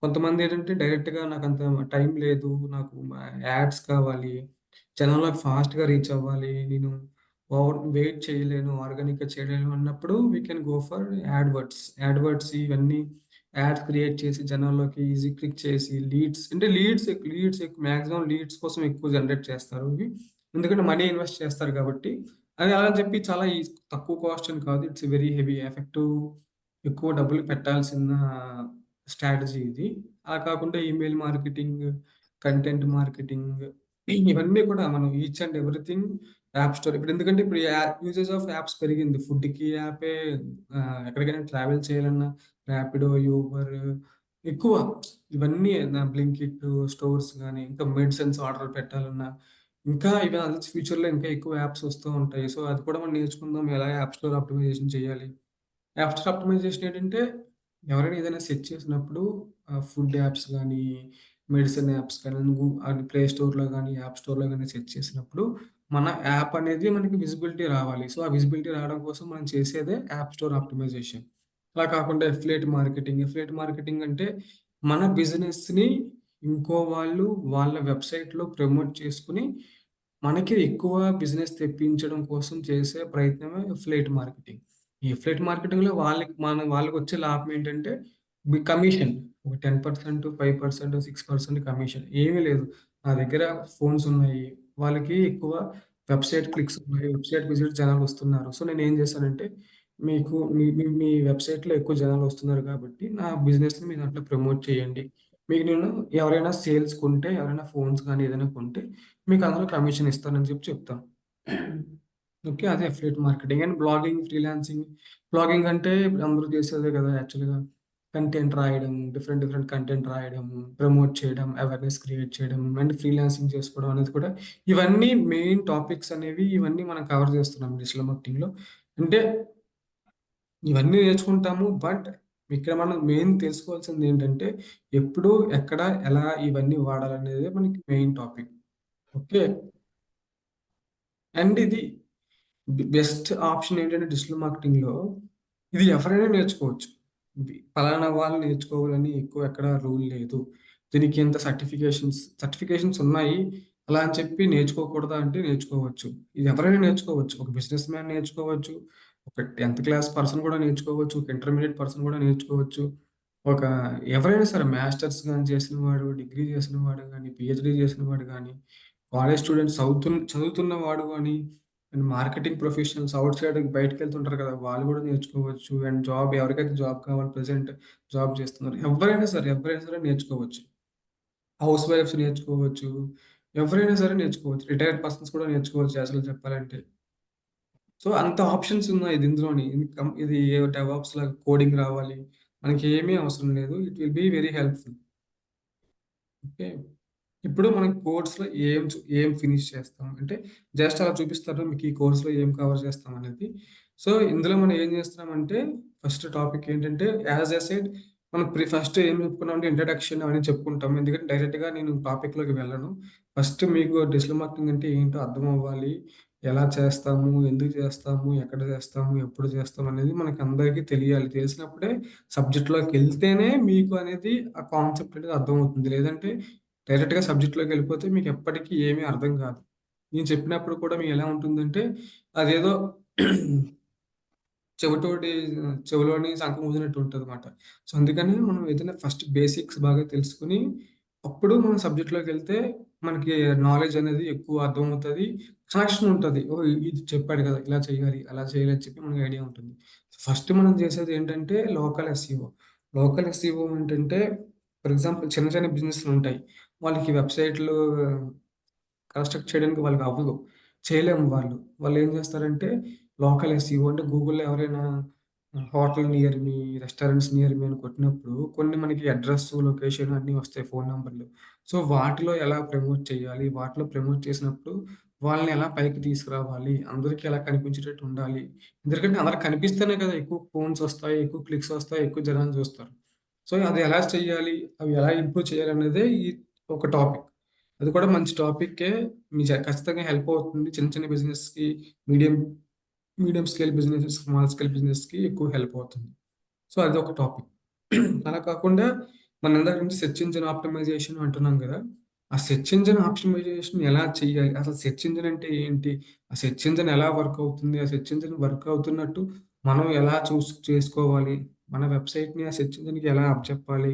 కొంతమందేంటంటే డైరెక్ట్‌గా నాకంత టైం లేదు. నాకు యాడ్స్ కావాలి. జనాల్లోకి ఫాస్ట్‌గా రీచ్ అవ్వాలి. నేను వెయిట్ చేయలేను. ఆర్గానిక్‌గా చేయలేను అన్నప్పుడు we can go for AdWords. AdWords ఇవన్నీ యాడ్స్ క్రియేట్ చేసి జనాల్లోకి ఈజీ క్లిక్ చేసి లీడ్స్ అంటే లీడ్స్ మాక్సిమం లీడ్స్ కోసం ఎక్కువ జనరేట్ చేస్తారు ఇవి. ఎందుకంటే మనీ ఇన్వెస్ట్ చేస్తారు కాబట్టి. అది అలా అని చెప్పి చాలా తక్కువ కాస్ట్ అని కాదు. ఇట్స్ వెరీ హెవీ ఎఫెక్టివ్ ఎక్కువ డబ్బులు పెట్టాల్సిన స్ట్రాటజీ ఇది. అలా కాకుండా ఈమెయిల్ మార్కెటింగ్, కంటెంట్ మార్కెటింగ్ ఇవన్నీ కూడా మనం each and everything app store ఇప్పుడు ఎందుకంటే ఇప్పుడు యూసేజ్ ఆఫ్ యాప్స్ పెరిగింది. ఫుడ్‌కి యాపే ఎక్కడికైనా ట్రావెల్ చేయాలన్నా ర్యాపిడో, యూబర్ ఎక్కువ ఇవన్నీ బ్లింకిట్ స్టోర్స్ గాని, ఇంకా మెడిసిన్స్ ఆర్డర్ పెట్టాలన్నా, ఇంకా ఇవి ఫ్యూచర్‌లో ఇంకా ఎక్కువ యాప్స్ వస్తూ ఉంటాయి. సో, అది కూడా మనం నేర్చుకుందాం. ఎలా యాప్ స్టోర్ ఆప్టిమైజేషన్ చేయాలి? యాప్స్ ఆప్టిమైజేషన్ ఏంటంటే, ఎవరైనా ఏదైనా సెర్చ్ చేసినప్పుడు ఫుడ్ యాప్స్ గానీ, మెడిసిన్ యాప్స్ కానీ, అది ప్లే స్టోర్‌లో గానీ, యాప్ స్టోర్‌లో గానీ సెర్చ్ చేసినప్పుడు, మన యాప్ అనేది మనకి విజిబిలిటీ రావాలి. సో, ఆ విజిబిలిటీ రావడం కోసం మనం చేసేదే యాప్ స్టోర్ ఆప్టిమైజేషన్. అలా కాకుండా ఎఫిలియేట్ మార్కెటింగ్ అంటే, మన బిజినెస్‌ని ఇంకో వాళ్ళు వాళ్ళ వెబ్‌సైట్‌లో ప్రమోట్ చేసుకొని, మనకి ఎక్కువ బిజినెస్ తెప్పించడం కోసం చేసే ప్రయత్నమే ఎఫిలియేట్ మార్కెటింగ్. ఈ ఎఫిలియేట్ మార్కెటింగ్‌లో వాళ్ళకొచ్చే లాభం ఏంటంటే, కమిషన్. ఒక 10%, 5%, 6% కమిషన్. ఏమీ లేదు. నా దగ్గర ఫోన్స్ ఉన్నాయి. వాళ్ళకి ఎక్కువ వెబ్‌సైట్ క్లిక్స్ ఉన్నాయి. వెబ్‌సైట్ విజిట్ జనాలొస్తున్నారు. సో, నేనేం చేశానంటే, మీకు మీ మీ మీ వెబ్‌సైట్‌లో ఎక్కువ జనాలొస్తున్నారు కాబట్టి, నా బిజినెస్‌ని మీ దాంట్లో ప్రమోట్ చేయండి. మీకు నేను ఎవరైనా సేల్స్ కొంటే, ఎవరైనా ఫోన్స్ గానీ ఏదైనా కొంటే, మీకు అందులో కమిషన్ ఇస్తానని చెప్తాను. ఓకే. అదే affiliate marketing and blogging, freelancing. Blogging అంటే ఇప్పుడు అందరూ చేసేదే కదా! యాక్చువల్‌గా కంటెంట్ రాయడం, డిఫరెంట్ కంటెంట్ రాయడం, ప్రమోట్ చేయడం, అవేర్‌నెస్ క్రియేట్ చేయడం అండ్ ఫ్రీలాన్సింగ్ చేసుకోవడం అనేది కూడా ఇవన్నీ మెయిన్ టాపిక్స్ అనేవి ఇవన్నీ మనం కవర్ చేస్తున్నాం డిజిటల్ మార్కెటింగ్‌లో. అంటే ఇవన్నీ నేర్చుకుంటాము. బట్ ఇక్కడ మనం మెయిన్ తెలుసుకోవాల్సిందేంటంటే ఎప్పుడు, ఎక్కడ, ఎలా ఇవన్నీ వాడాలనేదే మనకి మెయిన్ టాపిక్. ఓకే. అండ్ ఇది బెస్ట్ ఆప్షన్ ఏంటంటే డిజిటల్ మార్కెటింగ్‌లో ఇది ఎవరైనా నేర్చుకోవచ్చు. పలానా వాళ్ళు నేర్చుకోవాలని ఎక్కువ ఎక్కడ రూల్ లేదు. దీనికి ఇంత సర్టిఫికేషన్స్ ఉన్నాయి. అలా అని చెప్పి నేర్చుకోకూడదా అంటే నేర్చుకోవచ్చు. ఇది ఎవరైనా నేర్చుకోవచ్చు. ఒక బిజినెస్ మ్యాన్ నేర్చుకోవచ్చు. ఒక 10థ్ క్లాస్ పర్సన్ కూడా నేర్చుకోవచ్చు. ఒక ఇంటర్మీడియేట్ పర్సన్ కూడా నేర్చుకోవచ్చు. ఒక ఎవరైనా సరే మాస్టర్స్ గాని చేసిన వాడు, డిగ్రీ చేసిన వాడు గాని, పీహెచ్‌డీ చేసిన వాడు గాని, కాలేజ్ స్టూడెంట్స్ చదువుతున్న వాడు గాని and marketing professionals outside బయటికెళ్తుంటారు కదా! వాళ్ళు గూడా నేర్చుకోవచ్చు. అండ్ ఎవరికైతే జాబ్ కావాలో ప్రెజెంట్ జాబ్ చేస్తున్నారు. ఎవరైనా సరే నేర్చుకోవచ్చు. హౌస్ వైఫ్స్ నేర్చుకోవచ్చు. ఎవరైనా సరే నేర్చుకోవచ్చు. రిటైర్డ్ పర్సన్స్ కూడా నేర్చుకోవచ్చు యాక్చువల్‌గా చెప్పాలంటే. సో, అంత ఆప్షన్స్ ఉన్నాయి ఇందులోని. ఇది డెవాప్స్ లాగా కోడింగ్ రావాలి. మనకేమీ అవసరం లేదు. It will be very helpful. Okay. ఇప్పుడు మనం కోర్స్‌లో ఏం ఫినిష్ చేస్తాం అంటే, జస్ట్ అలా చూపిస్తారు. మీకు ఈ కోర్స్‌లో ఏం కవర్ చేస్తాం అనేది. సో, ఇందులో మనం ఏం చేస్తున్నామంటే, ఫస్ట్ టాపిక్ ఏంటంటే, యాస్ ఐ సెడ్ మనం ఫస్ట్ ఏం చెప్పుకున్నామంటే, ఇంట్రడక్షన్ అవన్నీ చెప్పుకుంటాం. ఎందుకంటే, డైరెక్ట్‌గా నేను టాపిక్‌లోకి వెళ్ళను. ఫస్ట్ మీకు డిజిటల్ మార్కెటింగ్ అంటే ఏంటో అర్థం అవ్వాలి. ఎలా చేస్తాము? ఎందుకు చేస్తాము? ఎక్కడ చేస్తాము? ఎప్పుడు చేస్తాం? అనేది మనకందరికీ తెలియాలి. తెలిసినప్పుడే సబ్జెక్ట్‌లోకెళ్తేనే మీకు అనేది ఆ కాన్సెప్ట్ అనేది అర్థమవుతుంది. లేదంటే డైరెక్ట్‌గా సబ్జెక్ట్‌లోకెళ్ళిపోతే మీకెప్పటికి ఏమీ అర్థం కాదు. నేను చెప్పినప్పుడు కూడా మీకెలా ఉంటుందంటే, అదేదో చెవిటోడి చెవిలోని శంఖం ఊదినట్టు ఉంటదన్నమాట. సో, అందుకని మనం ఏదైనా ఫస్ట్ బేసిక్స్ బాగా తెలుసుకొని, అప్పుడు మనం సబ్జెక్ట్‌లోకెళ్తే మనకి నాలెడ్జ్ అనేది ఎక్కువ అర్థమవుతది. కనెక్షన్ ఉంటది. ఓహ్! ఇది చెప్పాడు కదా! ఇలా చేయాలి, అలా చేయాలి అని చెప్పి మనకి ఐడియా ఉంటుంది. ఫస్ట్ మనం చేసేది ఏంటంటే లోకల్ ఎస్‌ఈఓ. లోకల్ ఎస్‌ఈఓ ఏంటంటే ఫర్ ఎగ్జాంపుల్ చిన్న బిజినెస్‌లుంటాయి. వాళ్ళకి వెబ్‌సైట్‌లు కన్‌స్ట్రక్ట్ చేయడానికి వాళ్ళకవ్వదు. చేయలేము వాళ్ళు. వాళ్ళేం జేస్తారంటే, లోకల్ ఎస్‌ఈఓ అంటే గూగుల్‌లో ఎవరైనా హోటల్ నియర్ మీ, రెస్టారెంట్స్ నియర్ మీ అని కొట్టినప్పుడు కొన్ని మనకి అడ్రెస్సు, లొకేషన్ అన్నీ వస్తాయి ఫోను నంబర్‌లు. సో, వాటిలో ఎలా ప్రమోట్ చేయాలి? వాటిలో ప్రమోట్ చేసినప్పుడు వాళ్ళని ఎలా పైకి తీసుకురావాలి? అందరికి ఎలా కనిపించేటట్టు ఉండాలి? ఎందుకంటే అందరికి కనిపిస్తేనే కదా ఎక్కువ ఫోన్స్ వస్తాయి, ఎక్కువ క్లిక్స్ వస్తాయి, ఎక్కువ జనాలు చూస్తారు. సో, అది ఎలా చేయాలి? అవి ఎలా ఇంప్రూవ్ చేయాలనేదే ఈ ఒక టాపిక్. అది కూడా మంచి టాపిక్కే. మీ ఖచ్చితంగా హెల్ప్ అవుతుంది. చిన్న బిజినెస్‌కి, medium medium scale businesses, small scale బిజినెస్‌కి ఎక్కువ హెల్ప్ అవుతుంది. సో, అదొక టాపిక్. అలా కాకుండా మనం ఇందాక నుంచి సెర్చ్ ఇంజిన్ ఆప్టిమైజేషన్ అంటున్నాం గదా! ఆ సెర్చ్ ఇంజిన్ ఆప్టిమైజేషన్ ఎలా చేయాలి? అసలు సెర్చ్ ఇంజిన్ అంటే ఏంటి? ఆ సెర్చ్ ఇంజిన్ ఎలా వర్క్ అవుతుంది? ఆ సెర్చ్ ఇంజిన్ వర్క్ అవుతున్నట్టు మనం ఎలా చేసుకోవాలి? మన వెబ్‌సైట్‌ని ఆ సెర్చ్ ఇంజిన్‌కి ఎలా అప్పచెప్పాలి?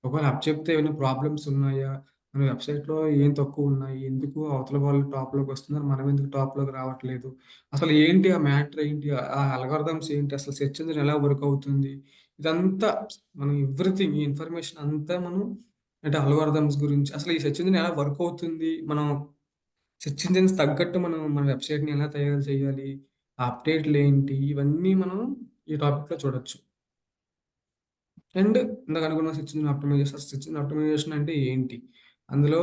ఒకవేళ అప్పచెప్తే ఏమైనా ప్రాబ్లమ్స్ ఉన్నాయా? మన వెబ్‌సైట్‌లో ఏం తక్కువున్నాయి? ఎందుకు అవతల వాళ్ళు టాప్‌లోకి వస్తున్నారు? మనం ఎందుకు టాప్‌లోకి రావట్లేదు? అసలు ఏంటి ఆ మ్యాటర్ ఏంటి? ఆ అల్గోరిథమ్స్ ఏంటి? అసలు సెర్చ్ ఇంజిన్ ఎలా వర్క్ అవుతుంది? ఇదంతా మనం ఎవ్రీథింగ్ ఈ ఇన్ఫర్మేషన్ అంతా మనం అంటే అల్గోరిథమ్స్ గురించి అసలు ఈ సెర్చ్ ఇంజిన్ ఎలా వర్క్ అవుతుంది? మనం సెర్చ్ ఇంజిన్స్ తగ్గట్టు మనం మన వెబ్‌సైట్‌ని ఎలా తయారు చేయాలి? ఆ అప్‌డేట్‌లేంటి? ఇవన్నీ మనం ఈ టాపిక్‌లో చూడొచ్చు. అండ్ ఇందాక అనుకున్న search engine optimisation. Search engine optimisation అంటే ఏంటి? అందులో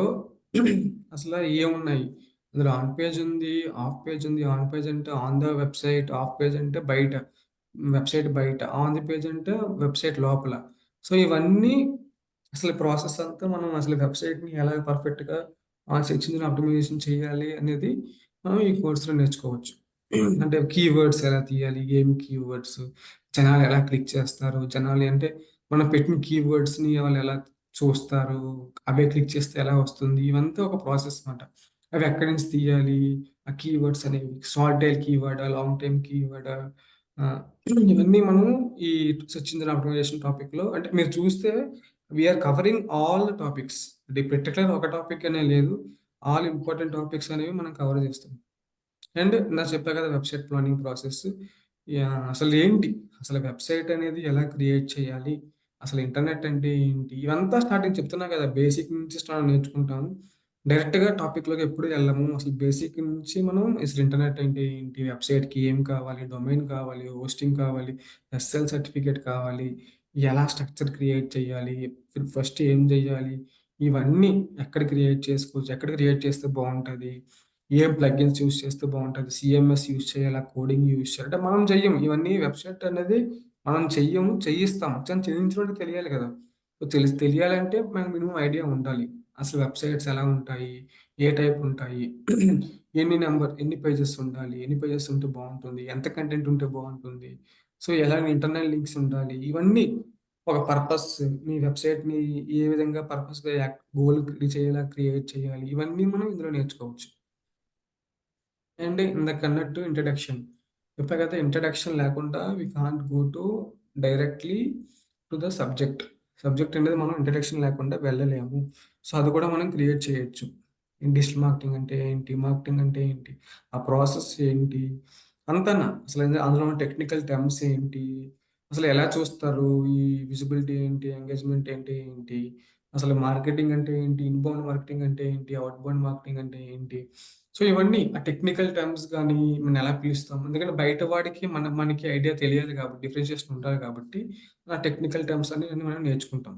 అసల ఏమున్నాయి? అందులో ఆన్ పేజ్ ఉంది, ఆఫ్ పేజ్ ఉంది. ఆన్ పేజ్ అంటే on the website, off page అంటే బయట. వెబ్‌సైట్ బయట. ఆన్ ది పేజ్ అంటే వెబ్‌సైట్ లోపల. సో, ఇవన్నీ అసలు ప్రాసెస్ అంతా మనం అసలు వెబ్‌సైట్‌ని ఎలా పర్ఫెక్ట్‌గా సెర్చ్ ఇంజిన్ ఆప్టిమైజేషన్ చేయాలి అనేది మనం ఈ కోర్స్‌లో నేర్చుకోవచ్చు. అంటే కీవర్డ్స్ ఎలా తీయాలి? ఏం కీవర్డ్స్? జనాలు ఎలా క్లిక్ చేస్తారు? జనాలు అంటే మనం పెట్టిన కీవర్డ్స్‌ని వాళ్ళెలా చూస్తారు? అవే క్లిక్ చేస్తే ఎలా వస్తుంది? ఇవంతా ఒక ప్రాసెస్ మాట. అవి ఎక్కడి నుంచి తీయాలి? ఆ కీవర్డ్స్ అనేవి షార్ట్ టైల్ కీవర్డా? లాంగ్ టైమ్ కీవర్డా? ఆహ్, ఇవన్నీ మనం ఈ సెర్చ్ ఇంజిన్ ఆప్టిమైజేషన్ టాపిక్‌లో అంటే మీరు చూస్తే we are covering all the topics. అంటే పర్టిక్యులర్ ఒక టాపిక్ అనే లేదు. ఆల్ ఇంపార్టెంట్ టాపిక్స్ అనేవి మనం కవర్ చేస్తాం. అండ్ ఇందాక చెప్పా కదా! Website planning process. యాహ్! అసలేంటి? అసలు వెబ్‌సైట్ అనేది ఎలా క్రియేట్ చేయాలి? అసలు ఇంటర్నెట్ అంటే ఏంటి? ఇవంతా స్టార్టింగ్ చెప్తున్నా కదా! బేసిక్ నుంచి నేర్చుకుంటాము. డైరెక్ట్‌గా టాపిక్‌లోకి ఎప్పుడు ఎళ్ళము. అసలు బేసిక్ నుంచి మనం అసలు ఇంటర్నెట్ అంటే ఏంటి? వెబ్‌సైట్‌కి ఏం కావాలి? డొమైన్ కావాలి, హోస్టింగ్ కావాలి, ఎస్ఎల్ సర్టిఫికేట్ కావాలి, ఎలా స్ట్రక్చర్ క్రియేట్ చేయాలి? ఫస్ట్ ఏం చేయాలి? ఇవన్నీ ఎక్కడ క్రియేట్ చేసుకోవచ్చు? ఎక్కడ క్రియేట్ చేస్తే బావుంటది? ఏం ప్లగిన్స్ యూజ్ చేస్తే బావుంటది? సీఎంఎస్ యూజ్ చేయాలా? కోడింగ్ యూజ్ చేయాలా? అంటే మనం చెయ్యం. ఇవన్నీ వెబ్‌సైట్ అనేది మనం చెయ్యము. చేయిస్తాం. కానీ చేయించినోడికి తెలియాలి కదా! సో, తెలియాలంటే మనకు మినిమమ్ ఐడియా ఉండాలి. అసలు వెబ్‌సైట్స్ ఎలా ఉంటాయి? ఏ టైప్ ఉంటాయి? ఎన్ని పేజెస్ ఉండాలి? ఎన్ని పేజెస్ ఉంటే బావుంటుంది? ఎంత కంటెంట్ ఉంటే బావుంటుంది? సో, ఎలాంటి ఇంటర్నల్ లింక్స్ ఉండాలి? ఇవన్నీ ఒక పర్పస్ మీ వెబ్‌సైట్‌ని ఏ విధంగా పర్పస్‌గా గోల్ రీచ్ అయ్యేలా క్రియేట్ చేయాలి? ఇవన్నీ మనం ఇందులో నేర్చుకోవచ్చు. అండ్ ఇందాకన్నట్టు ఇంట్రడక్షన్. చెప్పా కదా! ఇంట్రడక్షన్ లేకుండా we can't go to directly to the subject. Subject అనేది మనం ఇంట్రడక్షన్ లేకుండా వెళ్ళలేము. సో, అది కూడా మనం క్రియేట్ చేయొచ్చు. డిజిటల్ మార్కెటింగ్ అంటే ఏంటి? మార్కెటింగ్ అంటే ఏంటి? ఆ ప్రాసెస్ ఏంటి? అంతాన అసలు అందులో ఉన్న టెక్నికల్ టర్మ్స్ ఏంటి? అసలు ఎలా చూస్తారు? ఈ విజిబిలిటీ ఏంటి? ఎంగేజ్‌మెంట్ అంటే ఏంటి? అసలు మార్కెటింగ్ అంటే ఏంటి? ఇన్‌బౌండ్ మార్కెటింగ్ అంటే ఏంటి? ఔట్‌బౌండ్ మార్కెటింగ్ అంటే ఏంటి? సో, ఇవన్నీ ఆ టెక్నికల్ టర్మ్స్ గాని, మనం ఎలా పిలుస్తాం? ఎందుకంటే బయట వాడికి మనకి ఐడియా తెలియాలి కాబట్టి, డిఫరెన్షియేషన్ ఉండాలి కాబట్టి, ఆ టెక్నికల్ టర్మ్స్ అన్ని మనం నేర్చుకుంటాం.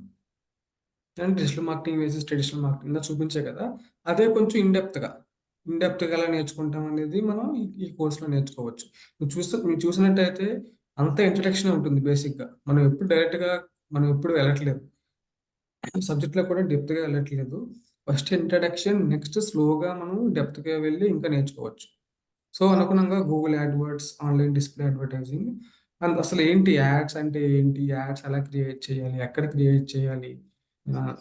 And digital marketing versus traditional marketing ఇందాక చూపించా కదా! అదే కొంచెం ఇన్ డెప్త్‌గా ఎలా నేర్చుకుంటాం అనేది మనం ఈ కోర్స్‌లో నేర్చుకోవచ్చు. మీరు చూసినట్టయితే అంతా ఇంట్రడక్షనే ఉంటుంది బేసిక్‌గా. మనం ఎప్పుడు వెళ్ళట్లేదు. సబ్జెక్ట్‌లో కూడా డెప్త్‌గా వెళ్ళట్లేదు. ఫస్ట్ ఇంట్రడక్షన్, నెక్స్ట్ స్లోగా మనం డెప్త్‌గా వెళ్లి ఇంకా నేర్చుకోవచ్చు. సో, అనుగుణంగా Google AdWords, online display advertising and అసలేంటి యాడ్స్ అంటే ఏంటి? యాడ్స్ ఎలా క్రియేట్ చేయాలి? ఎక్కడ క్రియేట్ చేయాలి? ఆహ్,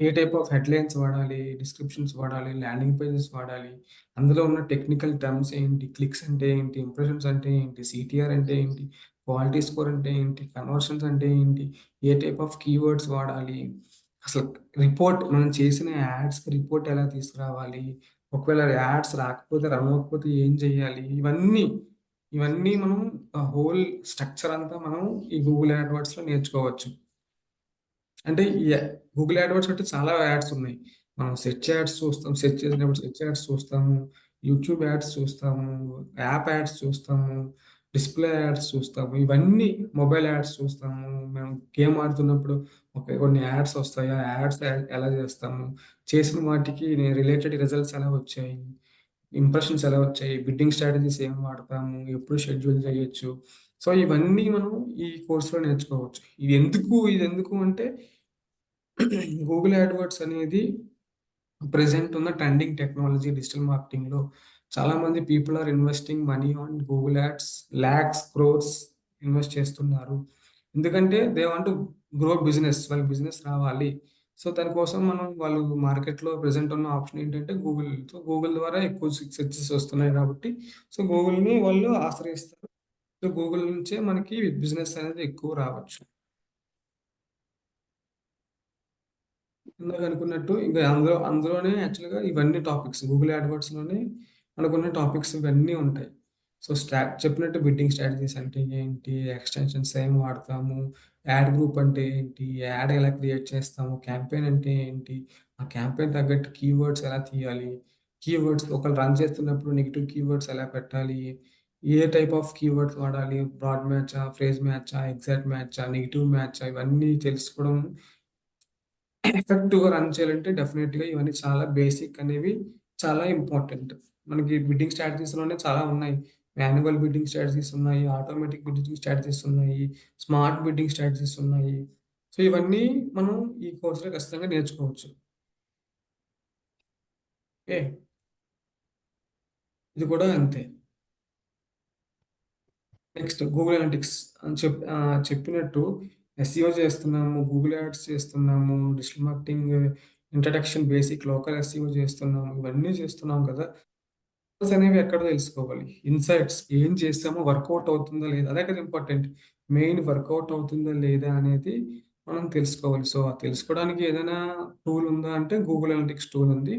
ఏ టైప్ ఆఫ్ హెడ్‌లైన్స్ వాడాలి? డిస్క్రిప్షన్స్ వాడాలి? ల్యాండింగ్ పేజెస్ వాడాలి? అందులో ఉన్న టెక్నికల్ టర్మ్స్ ఏంటి? క్లిక్స్ అంటే ఏంటి? ఇంప్రెషన్స్ అంటే ఏంటి? సీటీఆర్ అంటే ఏంటి? క్వాలిటీ స్కోర్ అంటే ఏంటి? కన్వర్షన్స్ అంటే ఏంటి? ఏ టైప్ ఆఫ్ కీవర్డ్స్ వాడాలి? అసలు మనం చేసిన యాడ్స్‌కి రిపోర్ట్ ఎలా తీసుకురావాలి? ఒకవేళ యాడ్స్ రాకపోతే, రన్ అవ్వకపోతే ఏం చేయాలి? ఇవన్నీ మనం హోల్ స్ట్రక్చర్ అంతా మనం ఈ గూగుల్ యాడ్వర్డ్స్‌లో నేర్చుకోవచ్చు. అంటే గూగుల్ యాడ్వర్డ్స్ అంటే చాలా యాడ్స్ ఉన్నాయి. మనం సెర్చ్ యాడ్స్ చూస్తాం. సెర్చ్ చేసినప్పుడు సెర్చ్ యాడ్స్ చూస్తాము. యూట్యూబ్ యాడ్స్ చూస్తాము. యాప్ యాడ్స్ చూస్తాము. డిస్‌ప్లే యాడ్స్ చూస్తాము. ఇవన్నీ మొబైల్ యాడ్స్ చూస్తాము. మేము గేమ్ ఆడుతున్నప్పుడు కొన్ని యాడ్స్ వస్తాయి. ఆ యాడ్స్ ఎలా చేస్తాము? చేసిన వాటికి రిలేటెడ్ రిజల్ట్స్ ఎలా వచ్చాయి? ఇంప్రెషన్స్ ఎలా వచ్చాయి? బిడ్డింగ్ స్ట్రాటజీస్ ఏం వాడతాము? ఎప్పుడు షెడ్యూల్ చేయొచ్చు? సో, ఇవన్నీ మనం ఈ కోర్స్‌లో నేర్చుకోవచ్చు. ఇదెందుకు అంటే గూగుల్ యాడ్వర్డ్స్ అనేది ప్రెజెంట్ ఉన్న ట్రెండింగ్ టెక్నాలజీ డిజిటల్ మార్కెటింగ్‌లో చాలామంది people are investing money on Google ads. Lakhs, crores invest చేస్తున్నారు. ఎందుకంటే they want to grow business. వాళ్ళకి బిజినెస్ రావాలి. సో, దానికోసం వాళ్ళు మార్కెట్‌లో ప్రెజెంట్ ఉన్న ఆప్షన్ ఏంటంటే గూగుల్. సో, గూగుల్ ద్వారా ఎక్కువ సక్సెస్ వస్తున్నాయి కాబట్టి, సో, గూగుల్‌ని వాళ్ళు ఆశ్రయిస్తారు. సో, గూగుల్ నుంచే మనకి బిజినెస్ అనేది ఎక్కువ రావచ్చు. ఇందాక అనుకున్నట్టు ఇంకా అందులోనే యాక్చువల్‌గా ఇవన్నీ టాపిక్స్ గూగుల్ యాడ్‌వర్డ్స్‌లోనే మనకున్న టాపిక్స్ ఇవన్నీ ఉంటాయి. సో, చెప్పినట్టు బిడ్డింగ్ స్ట్రాటజీస్ అంటే ఏంటి? ఎక్స్‌టెన్షన్స్ ఏం వాడతాము? యాడ్ గ్రూప్ అంటే ఏంటి? యాడ్ ఎలా క్రియేట్ చేస్తాము? క్యాంపెయిన్ అంటే ఏంటి? ఆ క్యాంపెయిన్ తగ్గట్టు కీవర్డ్స్ ఎలా తీయాలి? కీవర్డ్స్ ఒకళ్ళు రన్ చేస్తున్నప్పుడు నెగెటివ్ కీవర్డ్స్ ఎలా పెట్టాలి? ఏ టైప్ ఆఫ్ కీవర్డ్స్ వాడాలి? బ్రాడ్ మ్యాచా? ఫ్రేజ్ మ్యాచా? ఎగ్జాక్ట్ మ్యాచా? నెగెటివ్ మ్యాచా? ఇవన్నీ తెలుసుకోవడం ఎఫెక్టివ్‌గా రన్ చేయాలంటే డెఫినెట్‌గా ఇవన్నీ చాలా బేసిక్ అనేవి చాలా ఇంపార్టెంట్. మనకి బిడ్డింగ్ స్ట్రాటజీస్‌లోనే చాలా ఉన్నాయి. మాన్యువల్ బిడ్డింగ్ స్ట్రాటజీస్ ఉన్నాయి. ఆటోమేటిక్ బిడ్డింగ్ స్ట్రాటజీస్ ఉన్నాయి. స్మార్ట్ బిడ్డింగ్ స్ట్రాటజీస్ ఉన్నాయి. సో, ఇవన్నీ మనం ఈ కోర్స్‌లో ఖచ్చితంగా నేర్చుకోవచ్చు. ఓకే. ఇది కూడా అంతే. నెక్స్ట్ గూగుల్ అనలిటిక్స్ చెప్పినట్టు ఎస్‌ఈఓ చేస్తున్నాము, గూగుల్ యాడ్స్ చేస్తున్నాము, digital marketing introduction basic local SEO చేస్తున్నాము. ఇవన్నీ చేస్తున్నాం కదా! అనేవి ఎక్కడ తెలుసుకోవాలి? ఇన్‌సైట్స్ ఏం చేసామో వర్కౌట్ అవుతుందా లేదా? అదే కదా ఇంపార్టెంట్. మెయిన్ వర్కౌట్ అవుతుందా లేదా అనేది మనం తెలుసుకోవాలి. సో, అది తెలుసుకోవడానికి ఏదైనా టూల్ ఉందా అంటే గూగుల్ అనలిటిక్స్ టూల్ ఉంది.